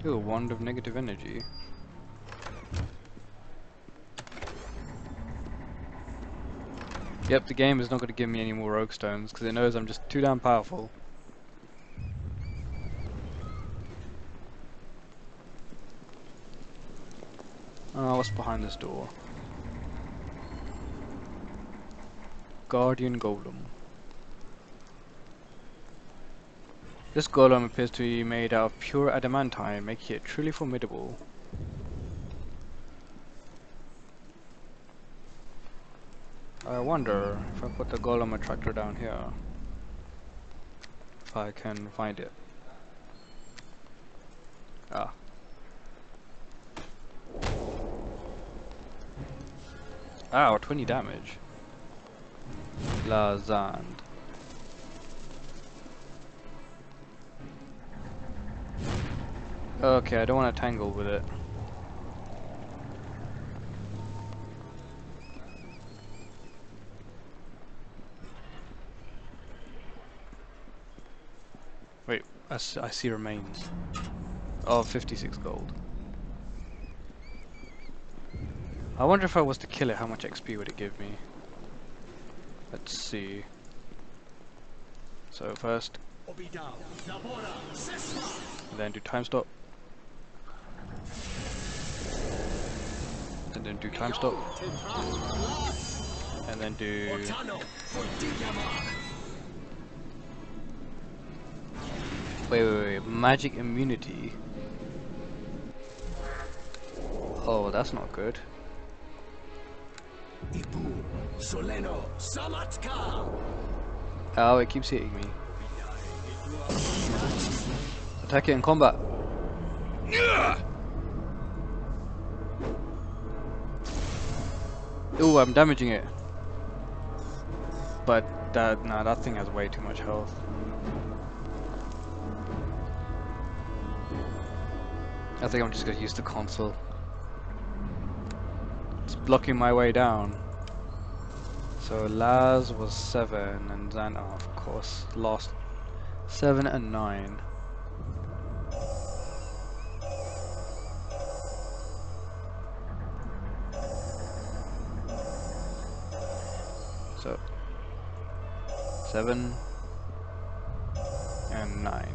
Ooh, a wand of negative energy. Yep, the game is not going to give me any more rogue stones because it knows I'm just too damn powerful. Oh, what's behind this door? Guardian Golem. This golem appears to be made out of pure adamantine, making it truly formidable. I wonder if I put the golem attractor down here, if I can find it. Ah. Ow, 20 damage. La Zand. Okay, I don't want to tangle with it. Wait, I see remains of 56 gold. I wonder if I was to kill it, how much XP would it give me? Let's see. So first, and then do time stop. And then do time stop. And then do... Wait, magic immunity. Oh, that's not good. Oh, it keeps hitting me. Attack it in combat. Ooh, I'm damaging it. But that thing has way too much health. I think I'm just gonna use the console. It's blocking my way down. So Laz was 7 and Zan, oh, of course, lost 7 and 9. So 7 and 9.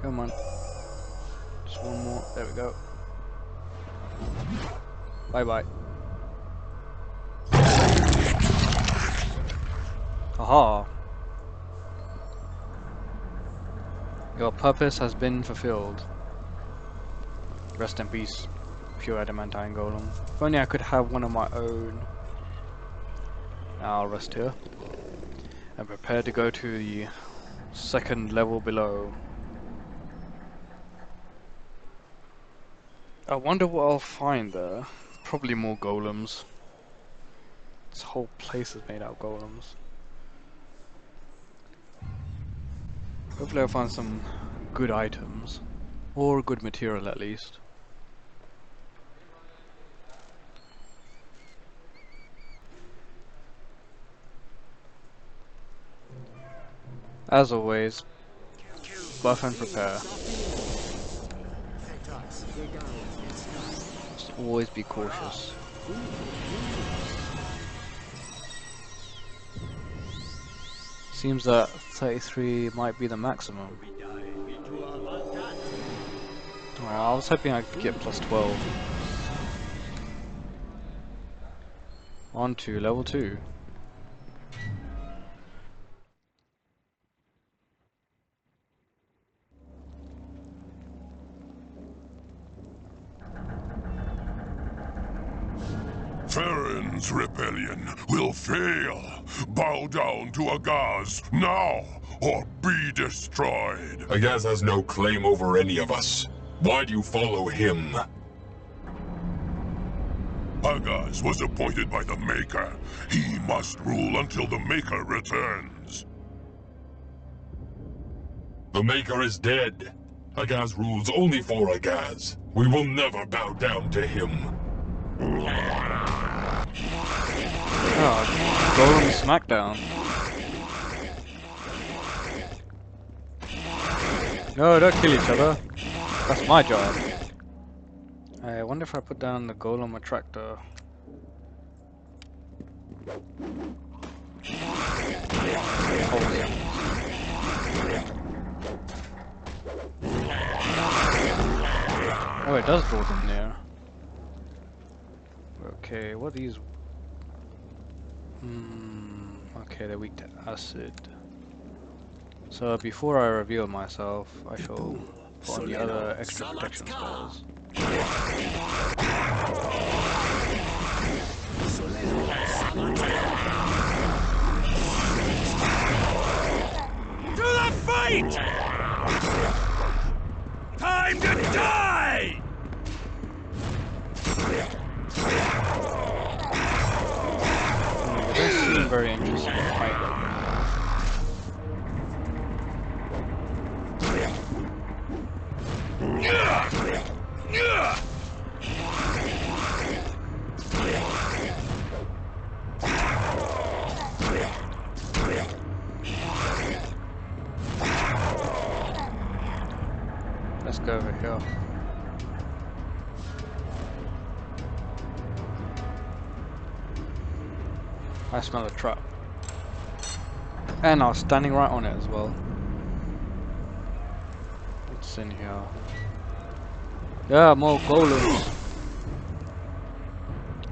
Come on. Just one more. There we go. Bye bye. Aha. Your purpose has been fulfilled. Rest in peace, pure adamantine golem. If only I could have one of my own. Now I'll rest here. And prepare to go to the second level below. I wonder what I'll find there. Probably more golems. This whole place is made out of golems. Hopefully I'll find some good items. Or good material at least. As always, buff and prepare. Just always be cautious. Seems that 33 might be the maximum. Well, I was hoping I could get plus 12. On to level 2. Farron's rebellion will fail. Bow down to Agaz now, or be destroyed. Agaz has no claim over any of us. Why do you follow him? Agaz was appointed by the Maker. He must rule until the Maker returns. The Maker is dead. Agaz rules only for Agaz. We will never bow down to him. Oh, Golem Smackdown. No, don't kill each other. That's my job. I wonder if I put down the golem attractor. Oh, it does draw them near. Okay, what are these? Okay, they're weak to acid. So before I reveal myself, I shall put on the other extra protection spells. To the fight! Time to die! It does seem very interesting fight. Let's go over here. I smell a trap. And I was standing right on it as well. What's in here? Yeah, more golems.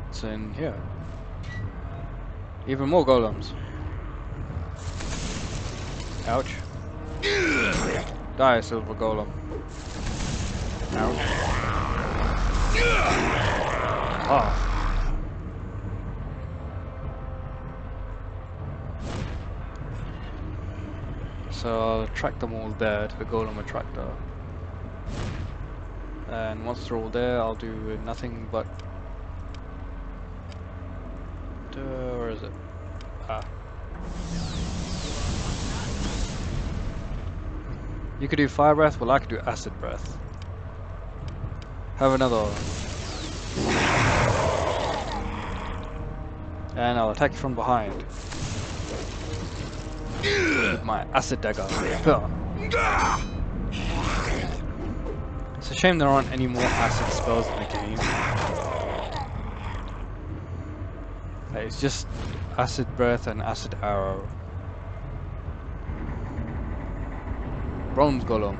What's in here? Even more golems. Ouch. Die, silver golem. Ouch. Ah. So I'll attract them all there to the golem attractor. And once they're all there, I'll do nothing but... where is it? Ah. You could do fire breath, well I could do acid breath. Have another. And I'll attack you from behind. With my acid dagger. It's a shame there aren't any more acid spells in the game. Like, it's just acid breath and acid arrow. Bronze golem.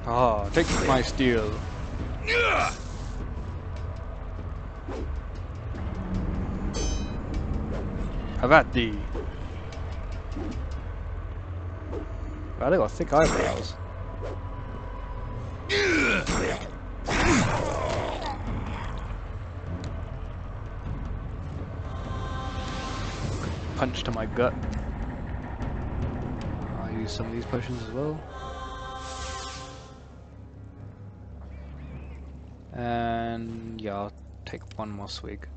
Ah, take my steel. Have at thee. Wow, they got thick eyebrows. Punch to my gut. I'll use some of these potions as well. And yeah, I'll take one more swig.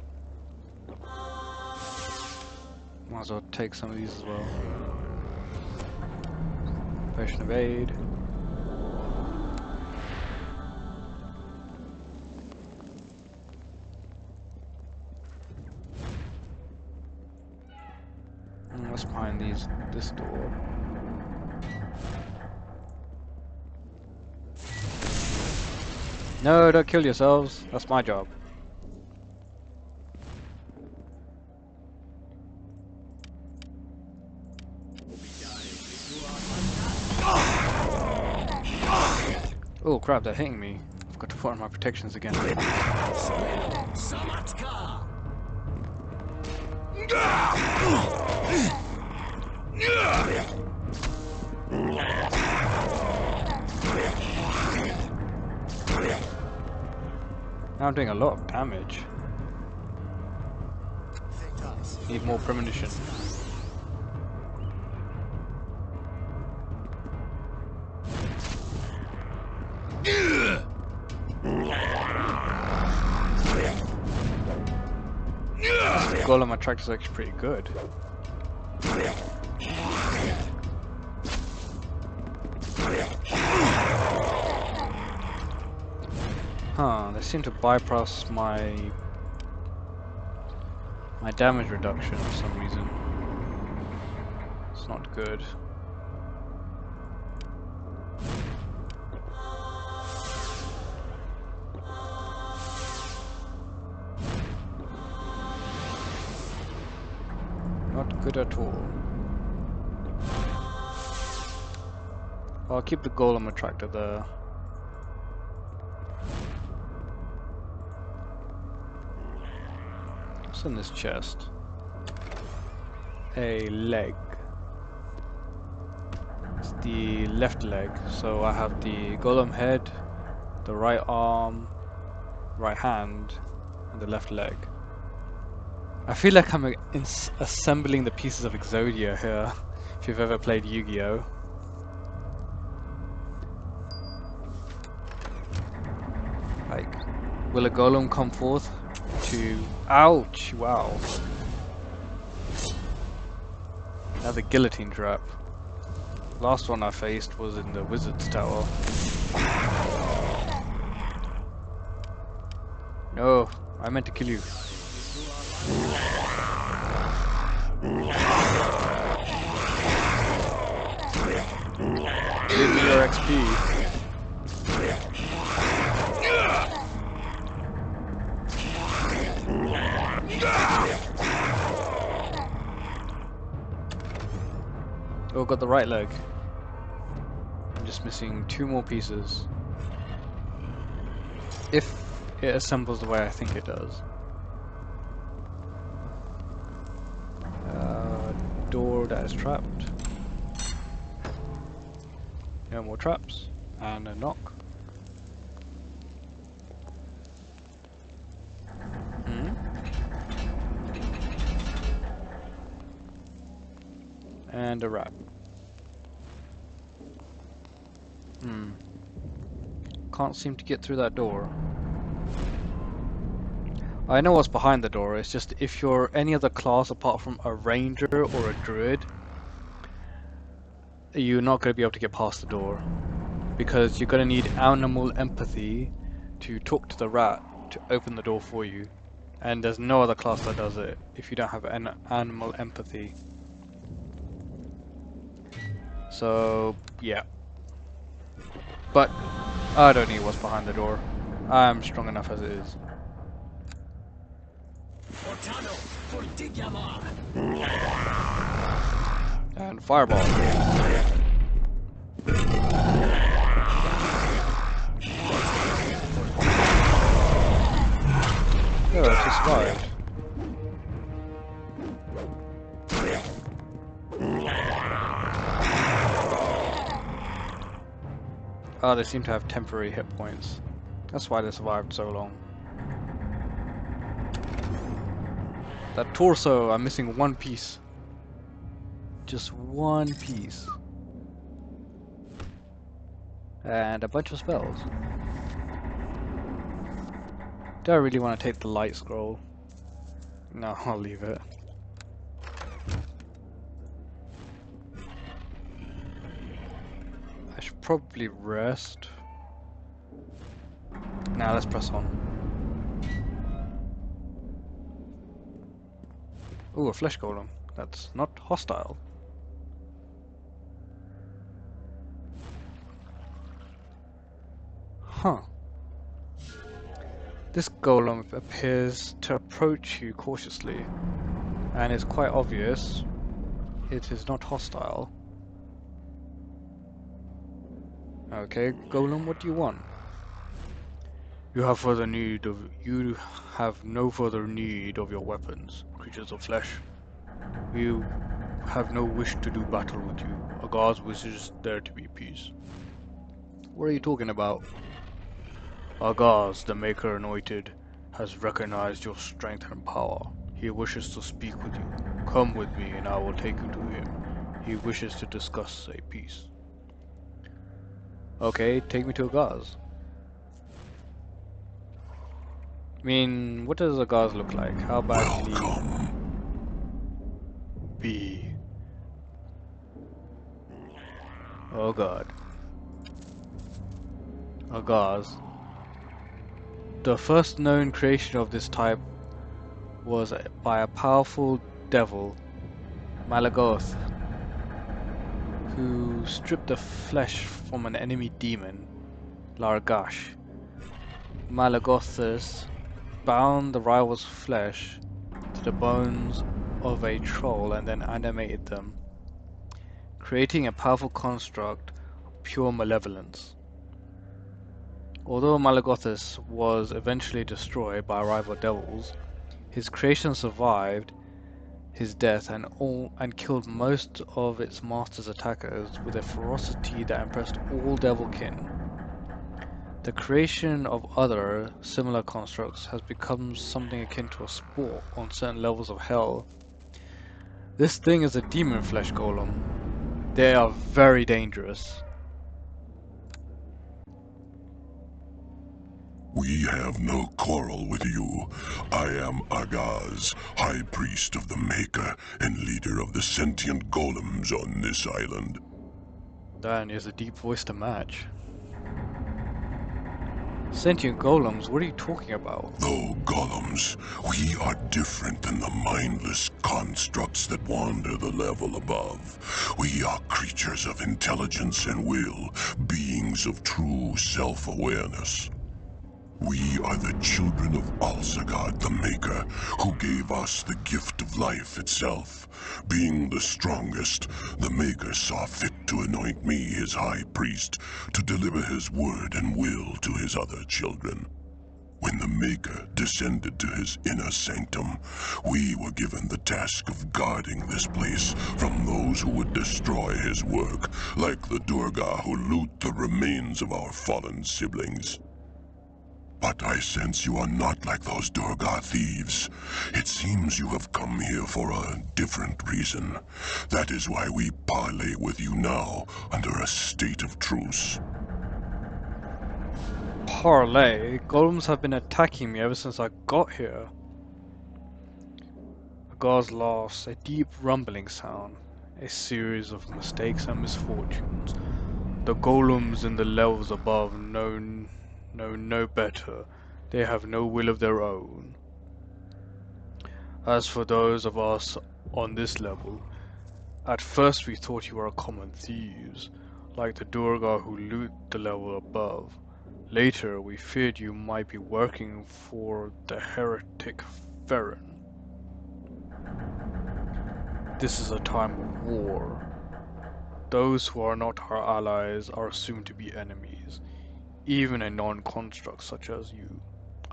Might as well take some of these as well. Potion of aid. And what's behind this door? No, don't kill yourselves. That's my job. Oh crap, they're hitting me. I've got to put on my protections again. Now I'm doing a lot of damage. Need more premonition. The golem attractor is actually pretty good. Huh, they seem to bypass my My damage reduction for some reason. It's not good. Not good at all. I'll keep the golem attractor there. What's in this chest? A leg. It's the left leg, so I have the golem head, the right arm, right hand, and the left leg. I feel like I'm assembling the pieces of Exodia here, if you've ever played Yu-Gi-Oh! Like, will a golem come forth to... Ouch! Wow. Now the guillotine trap. Last one I faced was in the wizard's tower. No, I meant to kill you. Give me your XP. Oh, got the right leg. I'm just missing 2 more pieces. If it assembles the way I think it does. Door that is trapped. No more traps. And a knock. And a rat. Can't seem to get through that door. I know what's behind the door, it's just if you're any other class apart from a ranger or a druid, you're not going to be able to get past the door. Because you're going to need animal empathy to talk to the rat to open the door for you. And there's no other class that does it if you don't have an animal empathy. So, yeah. But I don't need what's behind the door. I'm strong enough as it is. And fireball. Oh, it just survived. Oh, they seem to have temporary hit points. That's why they survived so long. That torso, I'm missing 1 piece. Just 1 piece. And a bunch of spells. Do I really want to take the light scroll? No, I'll leave it. I should probably rest. Now let's press on. Ooh, a flesh golem. That's not hostile. Huh. This golem appears to approach you cautiously, and it's quite obvious it is not hostile. Okay, golem, what do you want? You have no further need of your weapons, creatures of flesh. We have no wish to do battle with you. Our gods wishes there to be peace. What are you talking about? Agaz, the Maker Anointed, has recognized your strength and power. He wishes to speak with you. Come with me and I will take you to him. He wishes to discuss a peace. Okay, take me to Agaz. I mean, what does Agaz look like? How badly... Be. Oh god. Agaz. The first known creation of this type was by a powerful devil, Malagoth, who stripped the flesh from an enemy demon, Largash. Malagothus bound the rival's flesh to the bones of a troll and then animated them, creating a powerful construct of pure malevolence. Although Malagothus was eventually destroyed by rival devils, his creation survived his death and killed most of its master's attackers with a ferocity that impressed all devilkin. The creation of other similar constructs has become something akin to a sport on certain levels of hell. This thing is a demon flesh golem. They are very dangerous. We have no quarrel with you. I am Agaz, High Priest of the Maker and leader of the sentient golems on this island. That is a deep voice to match. Sentient golems, what are you talking about? Though golems, we are different than the mindless constructs that wander the level above. We are creatures of intelligence and will, beings of true self-awareness. We are the children of Alzagard the Maker, who gave us the gift of life itself. Being the strongest, the Maker saw fit to anoint me his high priest to deliver his word and will to his other children. When the Maker descended to his inner sanctum, we were given the task of guarding this place from those who would destroy his work, like the Durga who loot the remains of our fallen siblings. But I sense you are not like those Durga thieves. It seems you have come here for a different reason. That is why we parley with you now, under a state of truce. Parley? Golems have been attacking me ever since I got here. Agaz laughs, a deep rumbling sound, a series of mistakes and misfortunes. The golems in the levels above know no better. They have no will of their own. As for those of us on this level, at first we thought you were common thieves, like the Durga who loot the level above. Later we feared you might be working for the heretic Farron. This is a time of war. Those who are not our allies are assumed to be enemies, even a non-construct such as you.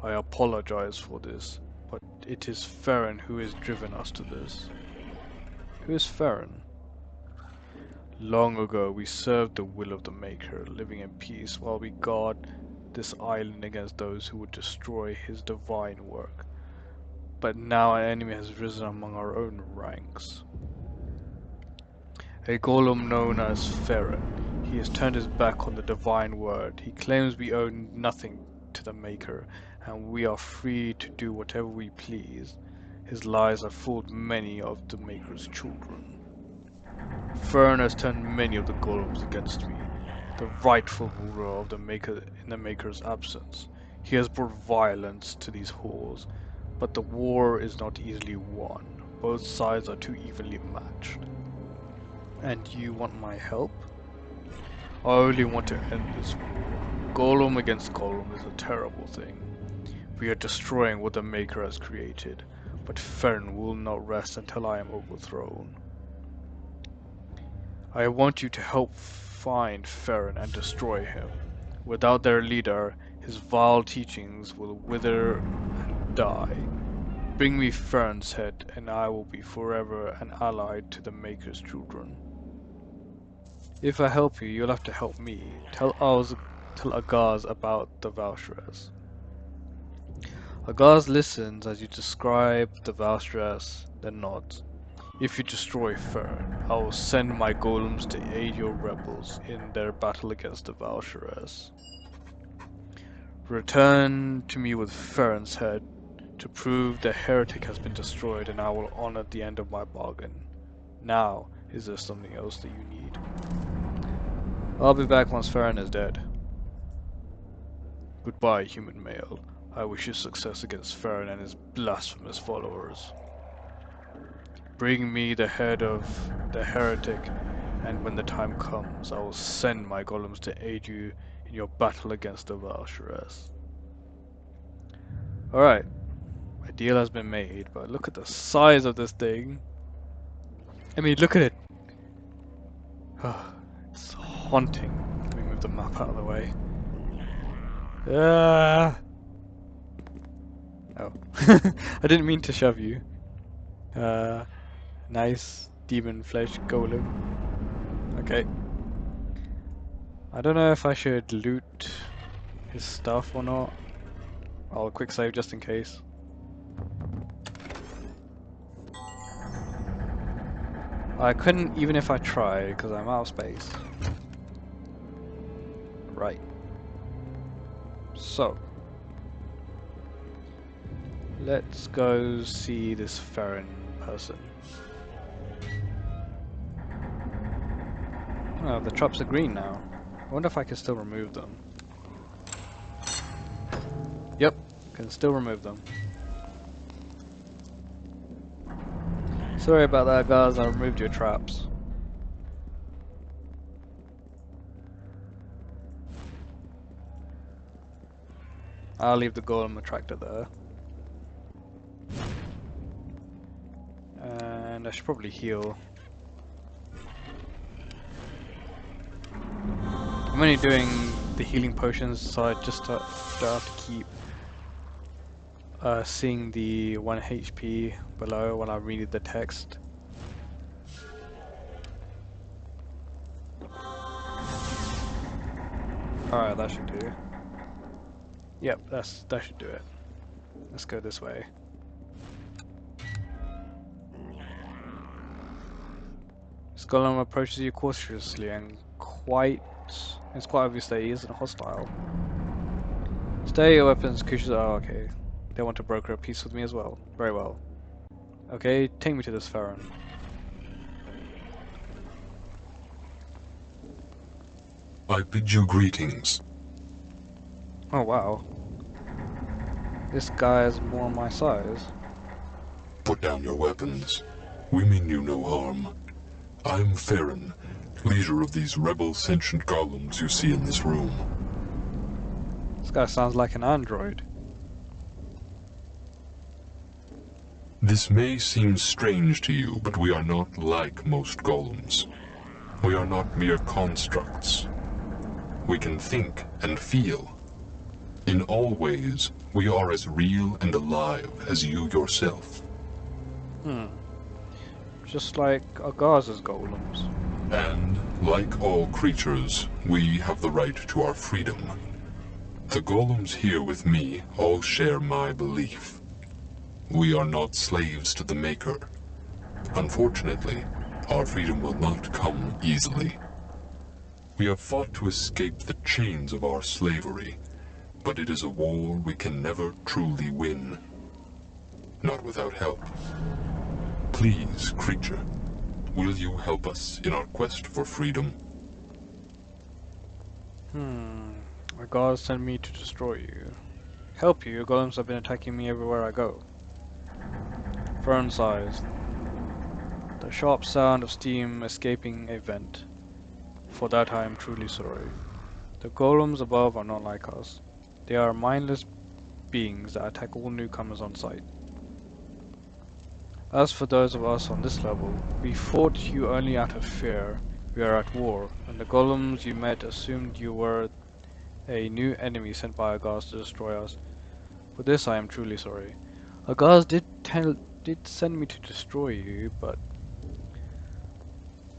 I apologize for this, but it is Farron who has driven us to this. Who is Farron? Long ago we served the will of the Maker, living in peace while we guard this island against those who would destroy his divine work. But now an enemy has risen among our own ranks. A golem known as Farron. He has turned his back on the divine word. He claims we owe nothing to the Maker, and we are free to do whatever we please. His lies have fooled many of the Maker's children. Farron has turned many of the golems against me, the rightful ruler of the Maker in the Maker's absence. He has brought violence to these Hordes, but the war is not easily won. Both sides are too evenly matched. And you want my help? I only want to end this war. Golem against golem is a terrible thing. We are destroying what the Maker has created, but Farron will not rest until I am overthrown. I want you to help find Farron and destroy him. Without their leader, his vile teachings will wither and die. Bring me Farron's head, and I will be forever an ally to the Maker's children. If I help you, you'll have to help me. Tell Agaz about the Valsharess. Agaz listens as you describe the Valsharess, then nods. If you destroy Farron, I will send my golems to aid your rebels in their battle against the Valsharess. Return to me with Farron's head to prove the heretic has been destroyed, and I will honor the end of my bargain. Now, is there something else that you need? I'll be back once Farron is dead. Goodbye, human male. I wish you success against Farron and his blasphemous followers. Bring me the head of the heretic, and when the time comes, I will send my golems to aid you in your battle against the Valsharess. Alright, my deal has been made, but look at the size of this thing. I mean, look at it. It's haunting. Let me move the map out of the way. Ah! Oh. I didn't mean to shove you. Nice demon flesh golem. Okay. I don't know if I should loot his stuff or not. I'll quick save just in case. I couldn't even if I tried because I'm out of space. Right. So. Let's go see this Farron person. Oh, the traps are green now. I wonder if I can still remove them. Yep, can still remove them. Sorry about that, guys, I removed your traps. I'll leave the golem attractor there. And I should probably heal. I'm only doing the healing potions, so I just don't have to keep seeing the 1 HP below when I read the text. Alright, that should do. Yep, that should do it. Let's go this way. This golem approaches you cautiously and it's quite obvious that he isn't hostile. Stay your weapons, creatures. Oh, okay. They want to broker a peace with me as well. Very well. Okay, take me to this Farron. I bid you greetings. Oh wow. This guy is more my size. Put down your weapons. We mean you no harm. I'm Farron, leader of these rebel sentient golems you see in this room. This guy sounds like an android. This may seem strange to you, but we are not like most golems. We are not mere constructs. We can think and feel. In all ways, we are as real and alive as you yourself. Just like Agaz's golems. And, like all creatures, we have the right to our freedom. The golems here with me all share my belief. We are not slaves to the Maker. Unfortunately, our freedom will not come easily. We have fought to escape the chains of our slavery, but it is a war we can never truly win. Not without help. Please, creature, will you help us in our quest for freedom? Agaz sent me to destroy you. Help you, your golems have been attacking me everywhere I go. Farron's eyes. The sharp sound of steam escaping a vent. For that I am truly sorry. The golems above are not like us. They are mindless beings that attack all newcomers on sight. As for those of us on this level, we fought you only out of fear. We are at war, and the golems you met assumed you were a new enemy sent by Agaz to destroy us. For this I am truly sorry. Agaz did send me to destroy you, but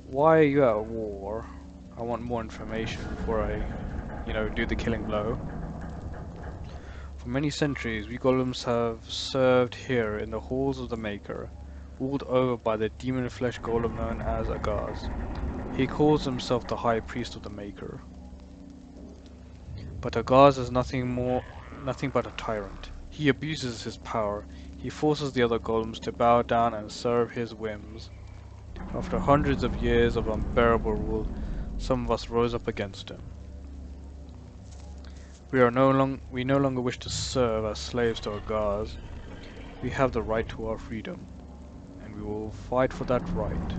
why are you at war? I want more information before I, do the killing blow. For many centuries, we golems have served here in the halls of the Maker, ruled over by the demon flesh golem known as Agaz. He calls himself the High Priest of the Maker. But Agaz is nothing but a tyrant. He abuses his power. He forces the other golems to bow down and serve his whims. After hundreds of years of unbearable rule, some of us rose up against him. We no longer wish to serve as slaves to our gods. We have the right to our freedom, and we will fight for that right.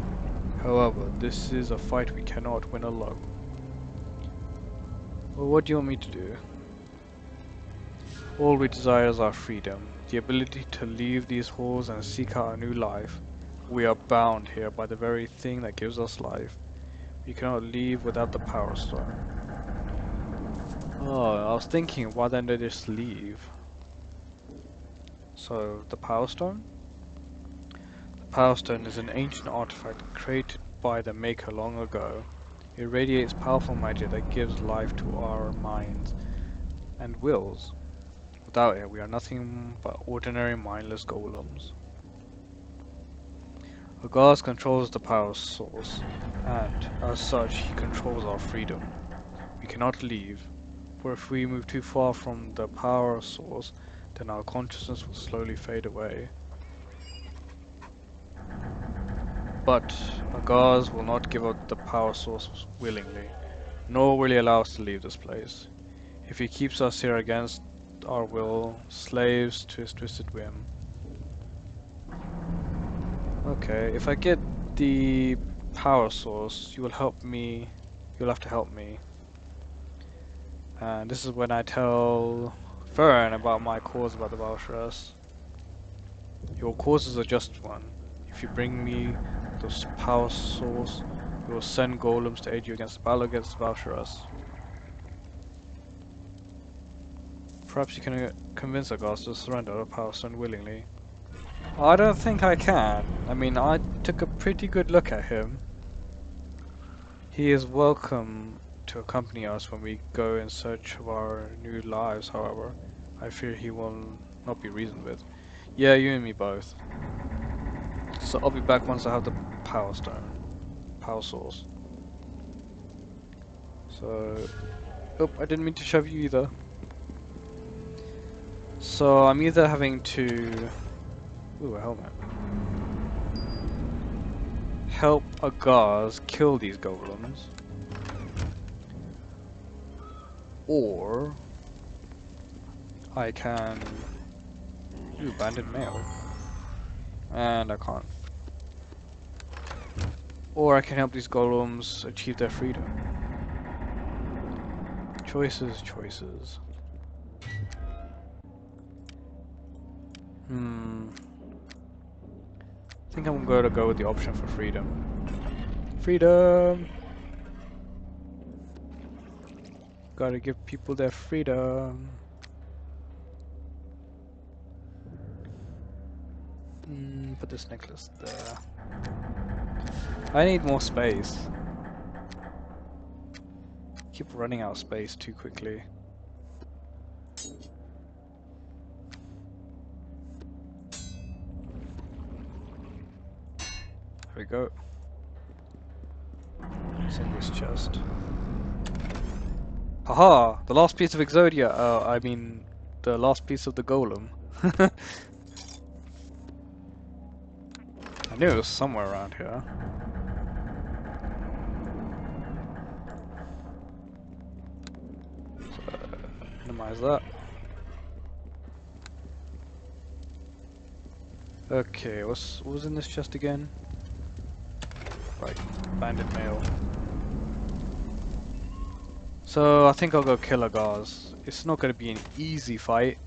However, this is a fight we cannot win alone. Well, what do you want me to do? All we desire is our freedom, the ability to leave these halls and seek out a new life. We are bound here by the very thing that gives us life. We cannot leave without the Power Stone. Oh, I was thinking, why don't they just leave? So, the Power Stone? The Power Stone is an ancient artifact created by the Maker long ago. It radiates powerful magic that gives life to our minds and wills. Without it, we are nothing but ordinary mindless golems. Agaz controls the power source, and, as such, he controls our freedom. We cannot leave, for if we move too far from the power source, then our consciousness will slowly fade away. But Agaz will not give up the power source willingly, nor will he allow us to leave this place. If he keeps us here against our will, slaves to his twisted whim. Okay, if I get the power source, you will help me. You'll have to help me. And this is when I tell Fern about my cause about the Valsharess. Your cause is a just one. If you bring me this power source, we will send golems to aid you against the battle against the Valsharess. Perhaps you can convince Agaz to surrender the power stone willingly. I don't think I can. I mean, I took a pretty good look at him. He is welcome to accompany us when we go in search of our new lives, however. I fear he will not be reasoned with. Yeah, you and me both. So I'll be back once I have the power stone. Power source. So... Oh, I didn't mean to shove you either. So I'm either having to... Ooh, a helmet. Help Agaz kill these golems. Or... I can... Ooh, banded mail. And I can't. Or I can help these golems achieve their freedom. Choices, choices. I think I'm going to go with the option for freedom. Freedom! Gotta give people their freedom. Put this necklace there. I need more space. Keep running out of space too quickly. There we go. It's in this chest. Haha! The last piece of Exodia! I mean, the last piece of the golem. I knew it was somewhere around here. So, minimize that. Okay, what was in this chest again? Right, banded mail. So I think I'll go kill Agaz. It's not going to be an easy fight,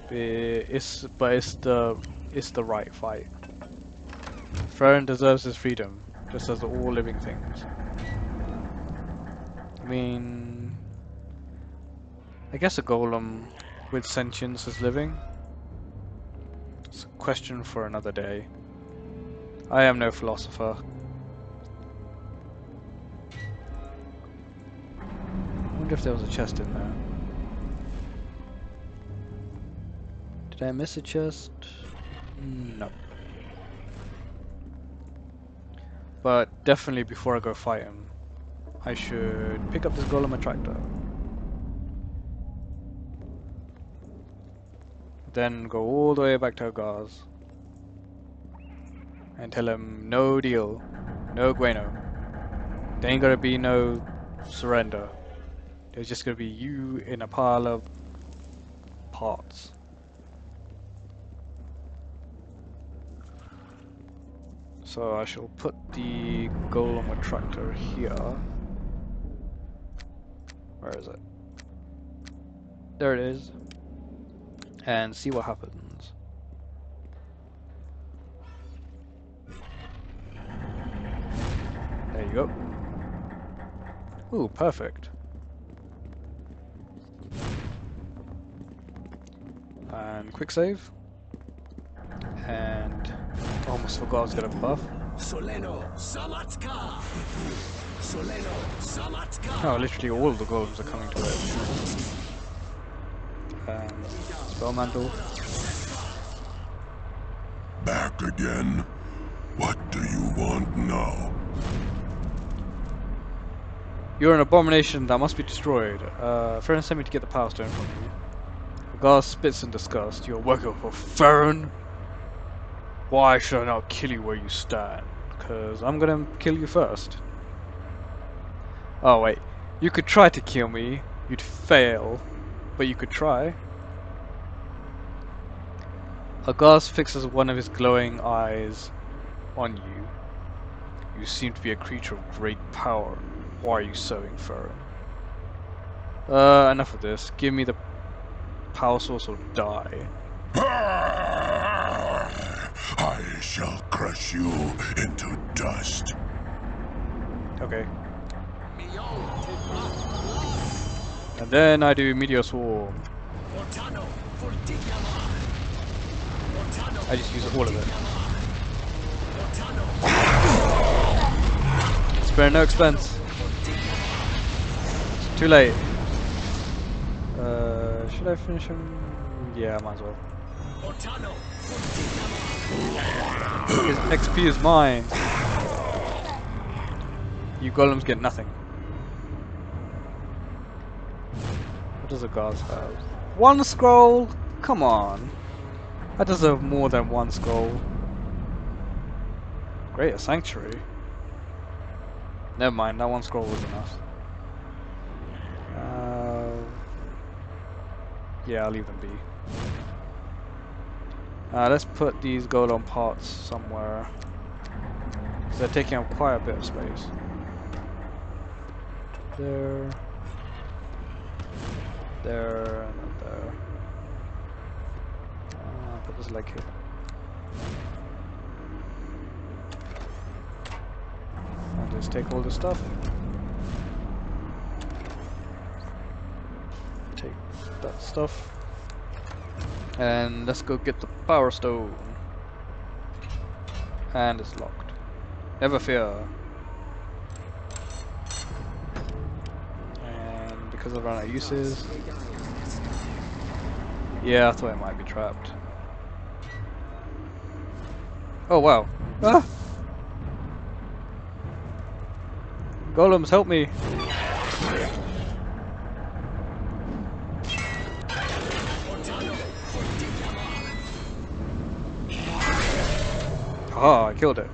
but it's the right fight. Throne deserves his freedom, just as all living things. I mean, I guess a golem with sentience is living. It's a question for another day. I am no philosopher. I wonder if there was a chest in there. Did I miss a chest? No. But definitely before I go fight him, I should pick up this golem attractor. Then go all the way back to Agaz. And tell him no deal, no bueno. There ain't gonna be no surrender. There's just gonna be you in a pile of parts. So I shall put the golem attractor here. Where is it? There it is. And see what happens. There you go. Ooh, perfect. And quick save. And almost forgot I was gonna buff. Oh, literally all the golems are coming to it. Spell mantle. Back again? What do you want now? You're an abomination that must be destroyed. Farron sent me to get the power stone from you. Garth spits in disgust. You're working for Farron? Why should I not kill you where you stand? Because I'm gonna kill you first. Oh wait, you could try to kill me. You'd fail, but you could try. Aghast fixes one of his glowing eyes on you. You seem to be a creature of great power. Why are you so infertile? Enough of this. Give me the power source or die. I shall crush you into dust. Okay. And then I do Meteor Swarm. I just use all of it. Spare no expense. It's too late. Should I finish him? Yeah, I might as well. His XP is mine. You golems get nothing. What does a Aghast have? One scroll? Come on. I deserve more than one scroll. Great, a sanctuary. Never mind, that one scroll was enough. Yeah, I'll leave them be. Let's put these golem parts somewhere. Because they're taking up quite a bit of space. There. There, and then there. Put this leg here. And just take all this stuff. Take that stuff. And let's go get the power stone. And it's locked. Never fear. And because I've run out of uses. Yeah, I thought it might be trapped. Oh wow. Ah! Golems, help me! Ah, I killed it.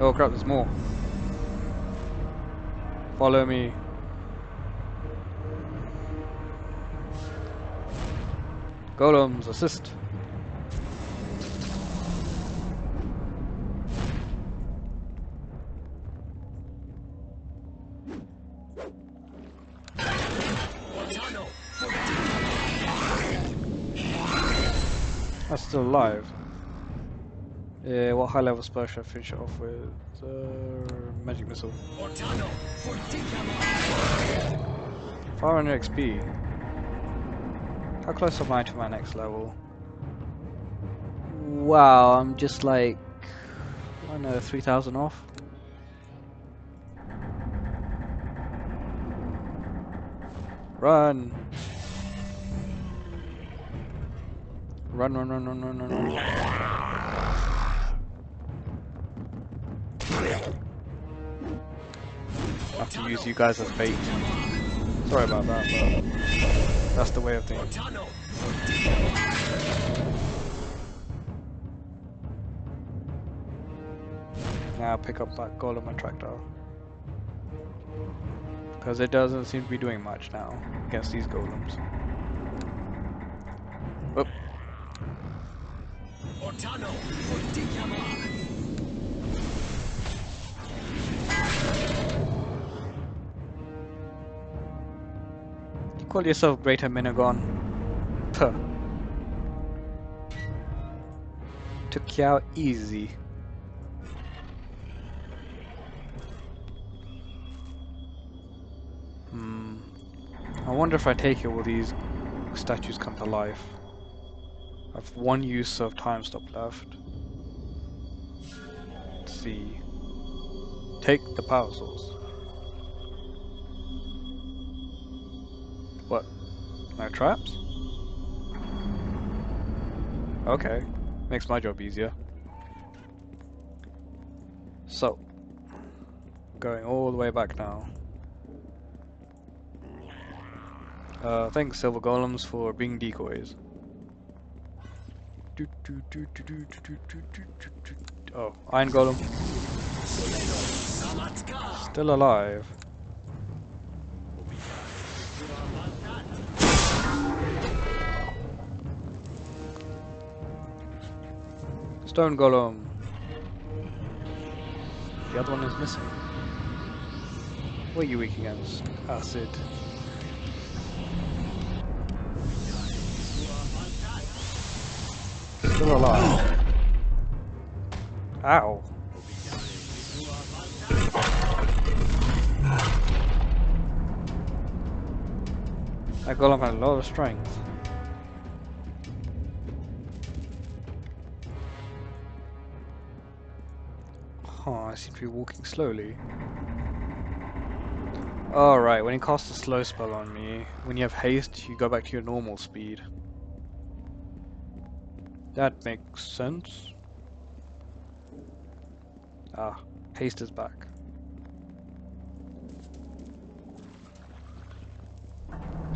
Oh crap, there's more. Follow me. Golems, assist. That's still alive. Yeah, what high level spell should I finish it off with? Magic missile. 500 XP. How close am I to my next level? Wow, I'm just like, I don't know, 3,000 off. Run! Run, run, run, run, run, run, run. I have to use you guys as bait. Sorry about that, but that's the way of things. Now pick up that golem attractor. Because it doesn't seem to be doing much now against these golems. Whoop. You call yourself Greater Minagon? Puh. Took you out easy. I wonder if I take it, will these statues come to life? I've one use of time stop left. Let's see. Take the power source. What? No traps? Okay. Makes my job easier. So, going all the way back now. Thanks Silver Golems for being decoys. Oh, Iron Golem. Still alive. Stone Golem. The other one is missing. What are you weak against? Acid. Still alive. Ow. That golem had a lot of strength. Huh, I seem to be walking slowly. Alright, when you cast a slow spell on me, when you have haste, you go back to your normal speed. That makes sense. Ah, haste is back.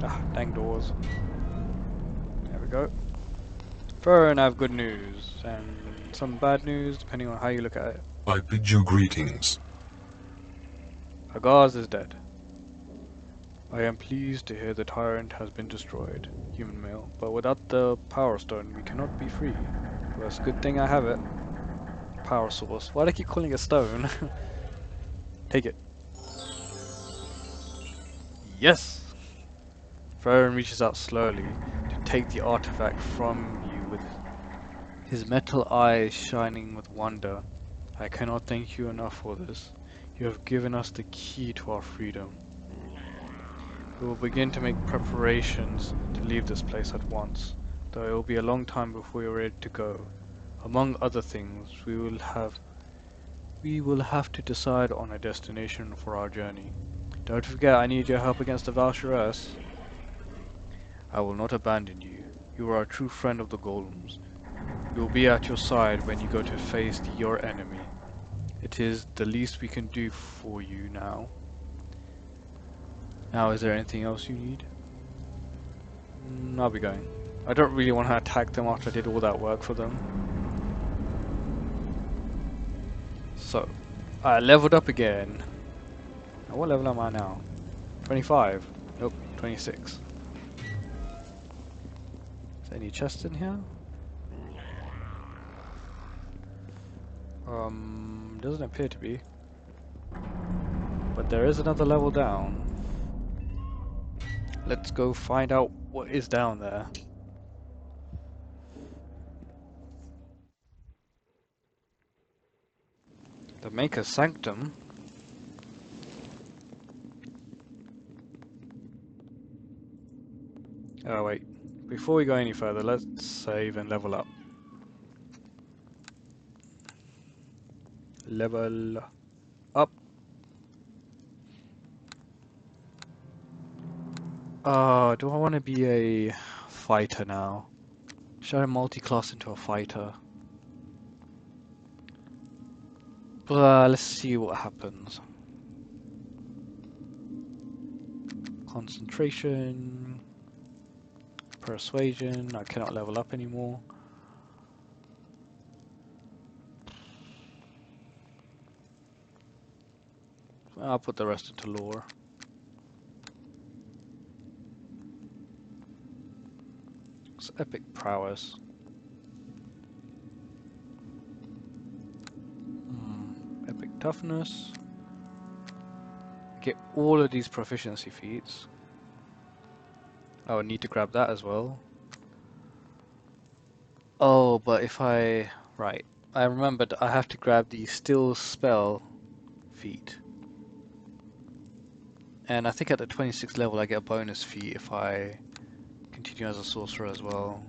Ah, dang doors. There we go. Fern, I have good news, and some bad news, depending on how you look at it. I bid you greetings. Agaz is dead. I am pleased to hear the tyrant has been destroyed, human male, but without the power stone we cannot be free. Well, it's a good thing I have it. Power source. Why do I keep calling it stone? Take it. Yes! Farron reaches out slowly to take the artifact from you with his metal eyes shining with wonder. I cannot thank you enough for this. You have given us the key to our freedom. We will begin to make preparations to leave this place at once, though it will be a long time before we are ready to go. Among other things, we will have to decide on a destination for our journey. Don't forget, I need your help against the Valsharess. I will not abandon you. You are a true friend of the golems. We will be at your side when you go to face your enemy. It is the least we can do for you now. Now, is there anything else you need? I'll be going. I don't really want to attack them after I did all that work for them. So, I leveled up again. Now, what level am I now? 25. Nope, 26. Is there any chests in here? Doesn't appear to be. But there is another level down. Let's go find out what is down there. The Maker's Sanctum? Oh wait, before we go any further, let's save and level up. Level up. Do I want to be a fighter now? Should I multi-class into a fighter? Let's see what happens. Concentration, persuasion. I cannot level up anymore. I'll put the rest into lore. It's epic prowess. Epic toughness. Get all of these proficiency feats. Oh, I need to grab that as well. Oh, but if I... Right. I remembered I have to grab the still spell feat. And I think at the 26th level I get a bonus feat if I continue as a sorcerer as well.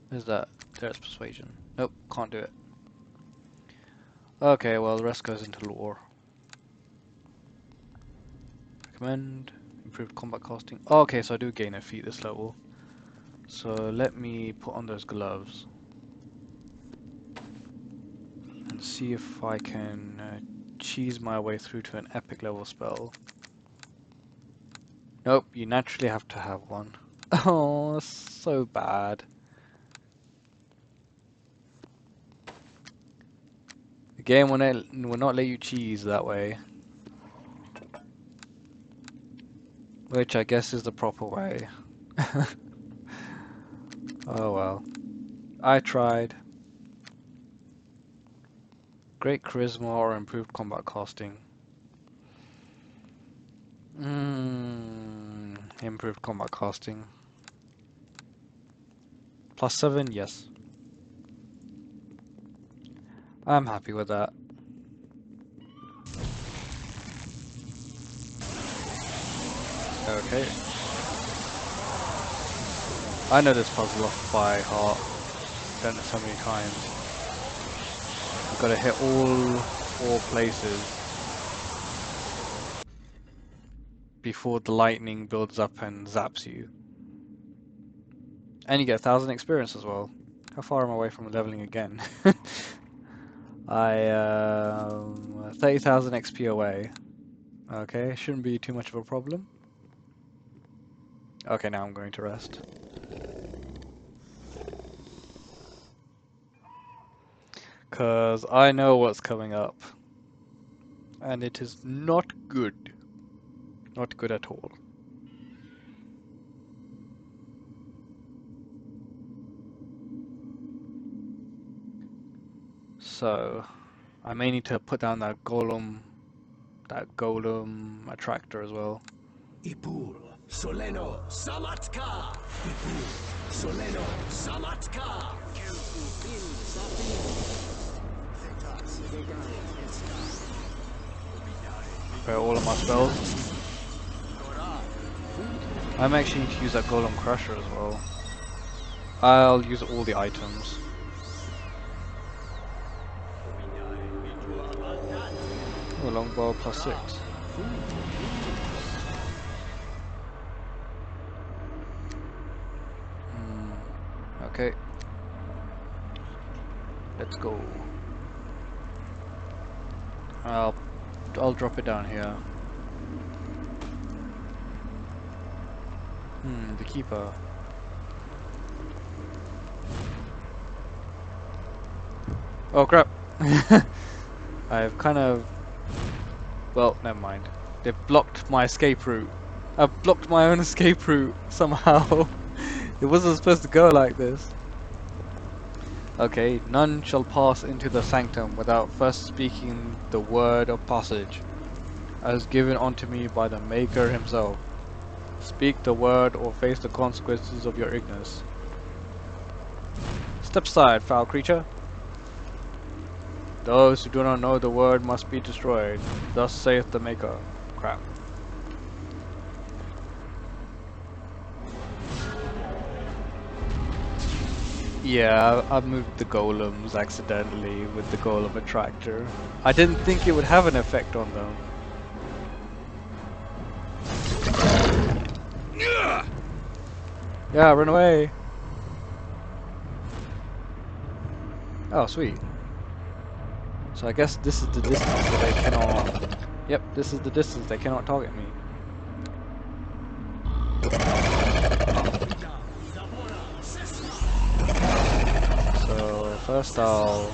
Where's that? There's persuasion. Nope, can't do it. Okay, well the rest goes into lore. Recommend improved combat casting. Oh, okay, so I do gain a feat this level. So let me put on those gloves and see if I can cheese my way through to an epic level spell. Nope, you naturally have to have one. Oh, that's so bad. The game will not let you cheese that way. Which I guess is the proper way. Oh well. I tried. Great charisma or improved combat casting. Improved combat casting. +7, yes. I'm happy with that. Okay. I know this puzzle off by heart. Done it so many times. You've got to hit all 4 places before the lightning builds up and zaps you. And you get 1,000 experience as well. How far am I away from leveling again? 30,000 XP away. Okay, shouldn't be too much of a problem. Okay, now I'm going to rest. Cause I know what's coming up. And it is not good. Not good at all. So, I may need to put down that golem attractor as well. Ipul, Soleno, Samatka! Ipul, Soleno, Samatka! Prepare all of my spells. I'm actually need to use that golem crusher as well. I'll use all the items. Oh, longbow +6. Okay. Let's go. I'll drop it down here. The keeper. Oh crap! I've kind of... Well, never mind. They've blocked my escape route. I've blocked my own escape route somehow. It wasn't supposed to go like this. Okay, none shall pass into the sanctum without first speaking the word of passage, as given unto me by the Maker himself. Speak the word or face the consequences of your ignorance. Step aside, foul creature. Those who do not know the word must be destroyed. Thus saith the Maker. Crap. Yeah, I've moved the golems accidentally with the golem attractor. I didn't think it would have an effect on them. Yeah, run away! Oh, sweet. So I guess this is the distance that they cannot... Yep, this is the distance they cannot target me. So First I'll...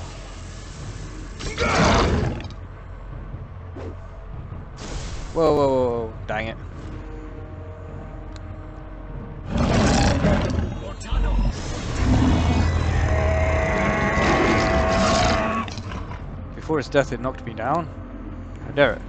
Whoa, whoa, whoa, dang it. Before his death it knocked me down. How dare it.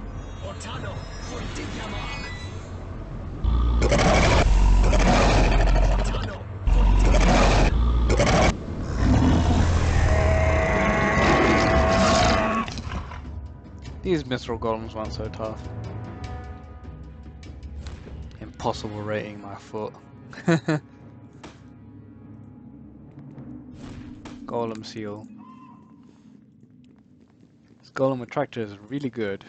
These mithril golems weren't so tough. Impossible rating my foot. Golem seal. This golem attractor is really good.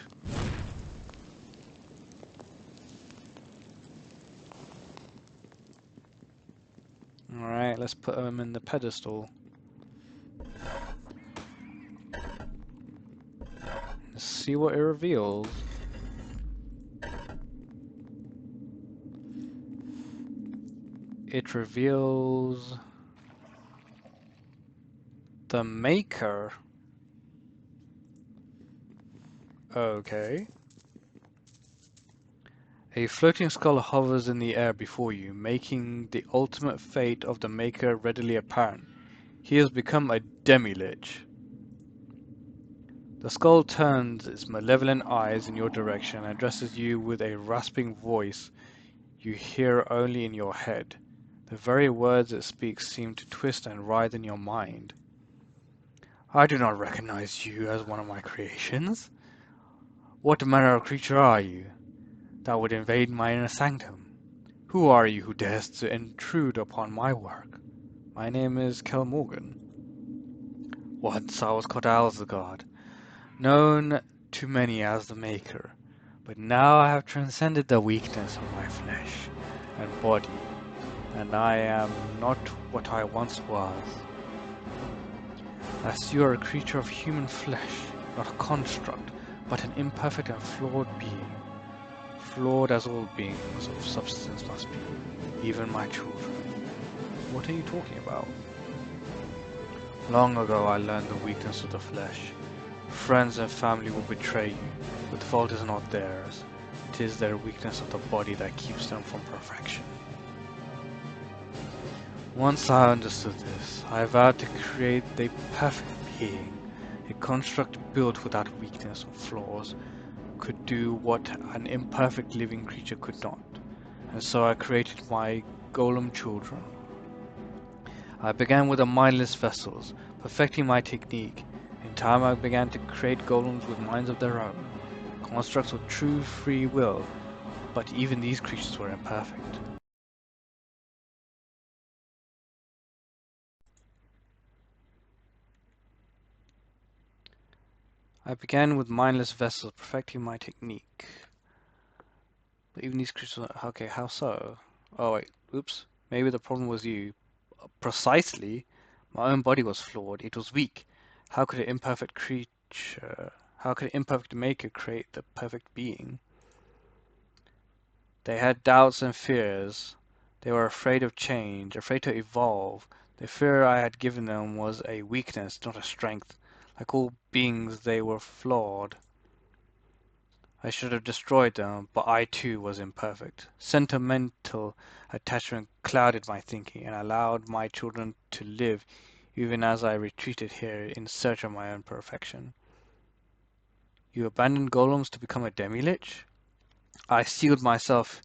Alright, let's put him in the pedestal. Let's see what it reveals. It reveals the Maker. Okay. A floating skull hovers in the air before you, making the ultimate fate of the Maker readily apparent. He has become a demi-lich. The skull turns its malevolent eyes in your direction and addresses you with a rasping voice you hear only in your head. The very words it speaks seem to twist and writhe in your mind. I do not recognize you as one of my creations. What manner of creature are you that would invade my inner sanctum? Who are you who dares to intrude upon my work? My name is Kelmorgan. Once I was called Alzagard, known to many as the Maker, but now I have transcended the weakness of my flesh and body, and I am not what I once was. As you are a creature of human flesh, not a construct, but an imperfect and flawed being. Flawed as all beings of substance must be, even my children. What are you talking about? Long ago I learned the weakness of the flesh. Friends and family will betray you, but the fault is not theirs. It is their weakness of the body that keeps them from perfection. Once I understood this, I vowed to create the perfect being, a construct built without weakness or flaws, could do what an imperfect living creature could not, and so I created my golem children. I began with the mindless vessels, perfecting my technique. In time I began to create golems with minds of their own, constructs with true free will, but even these creatures were imperfect. I began with mindless vessels, perfecting my technique. But even these creatures were... Okay, how so? Oh wait, oops. Maybe the problem was you. Precisely. My own body was flawed. It was weak. How could an imperfect creature... How could an imperfect maker create the perfect being? They had doubts and fears. They were afraid of change, afraid to evolve. The fear I had given them was a weakness, not a strength. Like all beings, they were flawed. I should have destroyed them, but I too was imperfect. Sentimental attachment clouded my thinking and allowed my children to live even as I retreated here in search of my own perfection. You abandoned golems to become a demi-lich? I sealed myself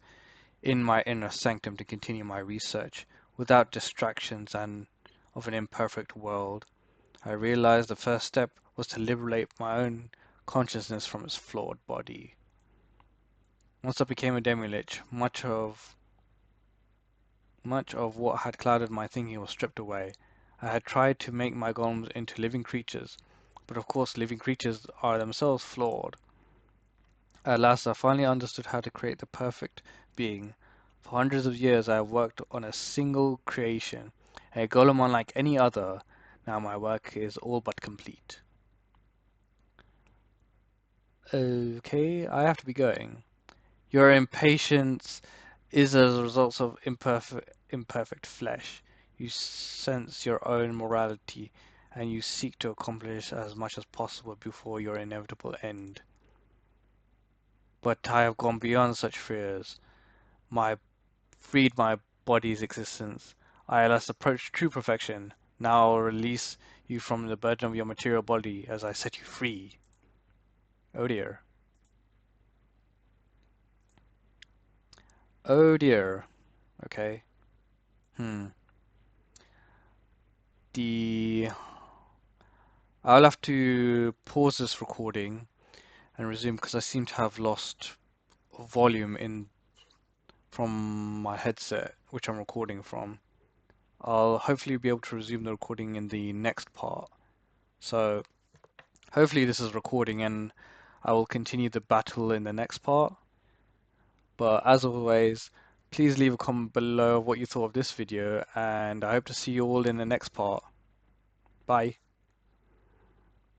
in my inner sanctum to continue my research, without distractions and of an imperfect world. I realized the first step was to liberate my own consciousness from its flawed body. Once I became a demi-lich, much of what had clouded my thinking was stripped away. I had tried to make my golems into living creatures, but of course living creatures are themselves flawed. At last I finally understood how to create the perfect being. For hundreds of years I have worked on a single creation, a golem unlike any other. Now my work is all but complete. Okay, I have to be going. Your impatience is as a result of imperfect flesh. You sense your own morality and you seek to accomplish as much as possible before your inevitable end. But I have gone beyond such fears. Freed my body's existence. I at last approach true perfection. Now I'll release you from the burden of your material body as I set you free. Oh dear. Oh dear. Okay. I'll have to pause this recording and resume because I seem to have lost volume from my headset, which I'm recording from. I'll hopefully be able to resume the recording in the next part. So hopefully this is recording and I will continue the battle in the next part. But as always, please leave a comment below what you thought of this video, and I hope to see you all in the next part. Bye.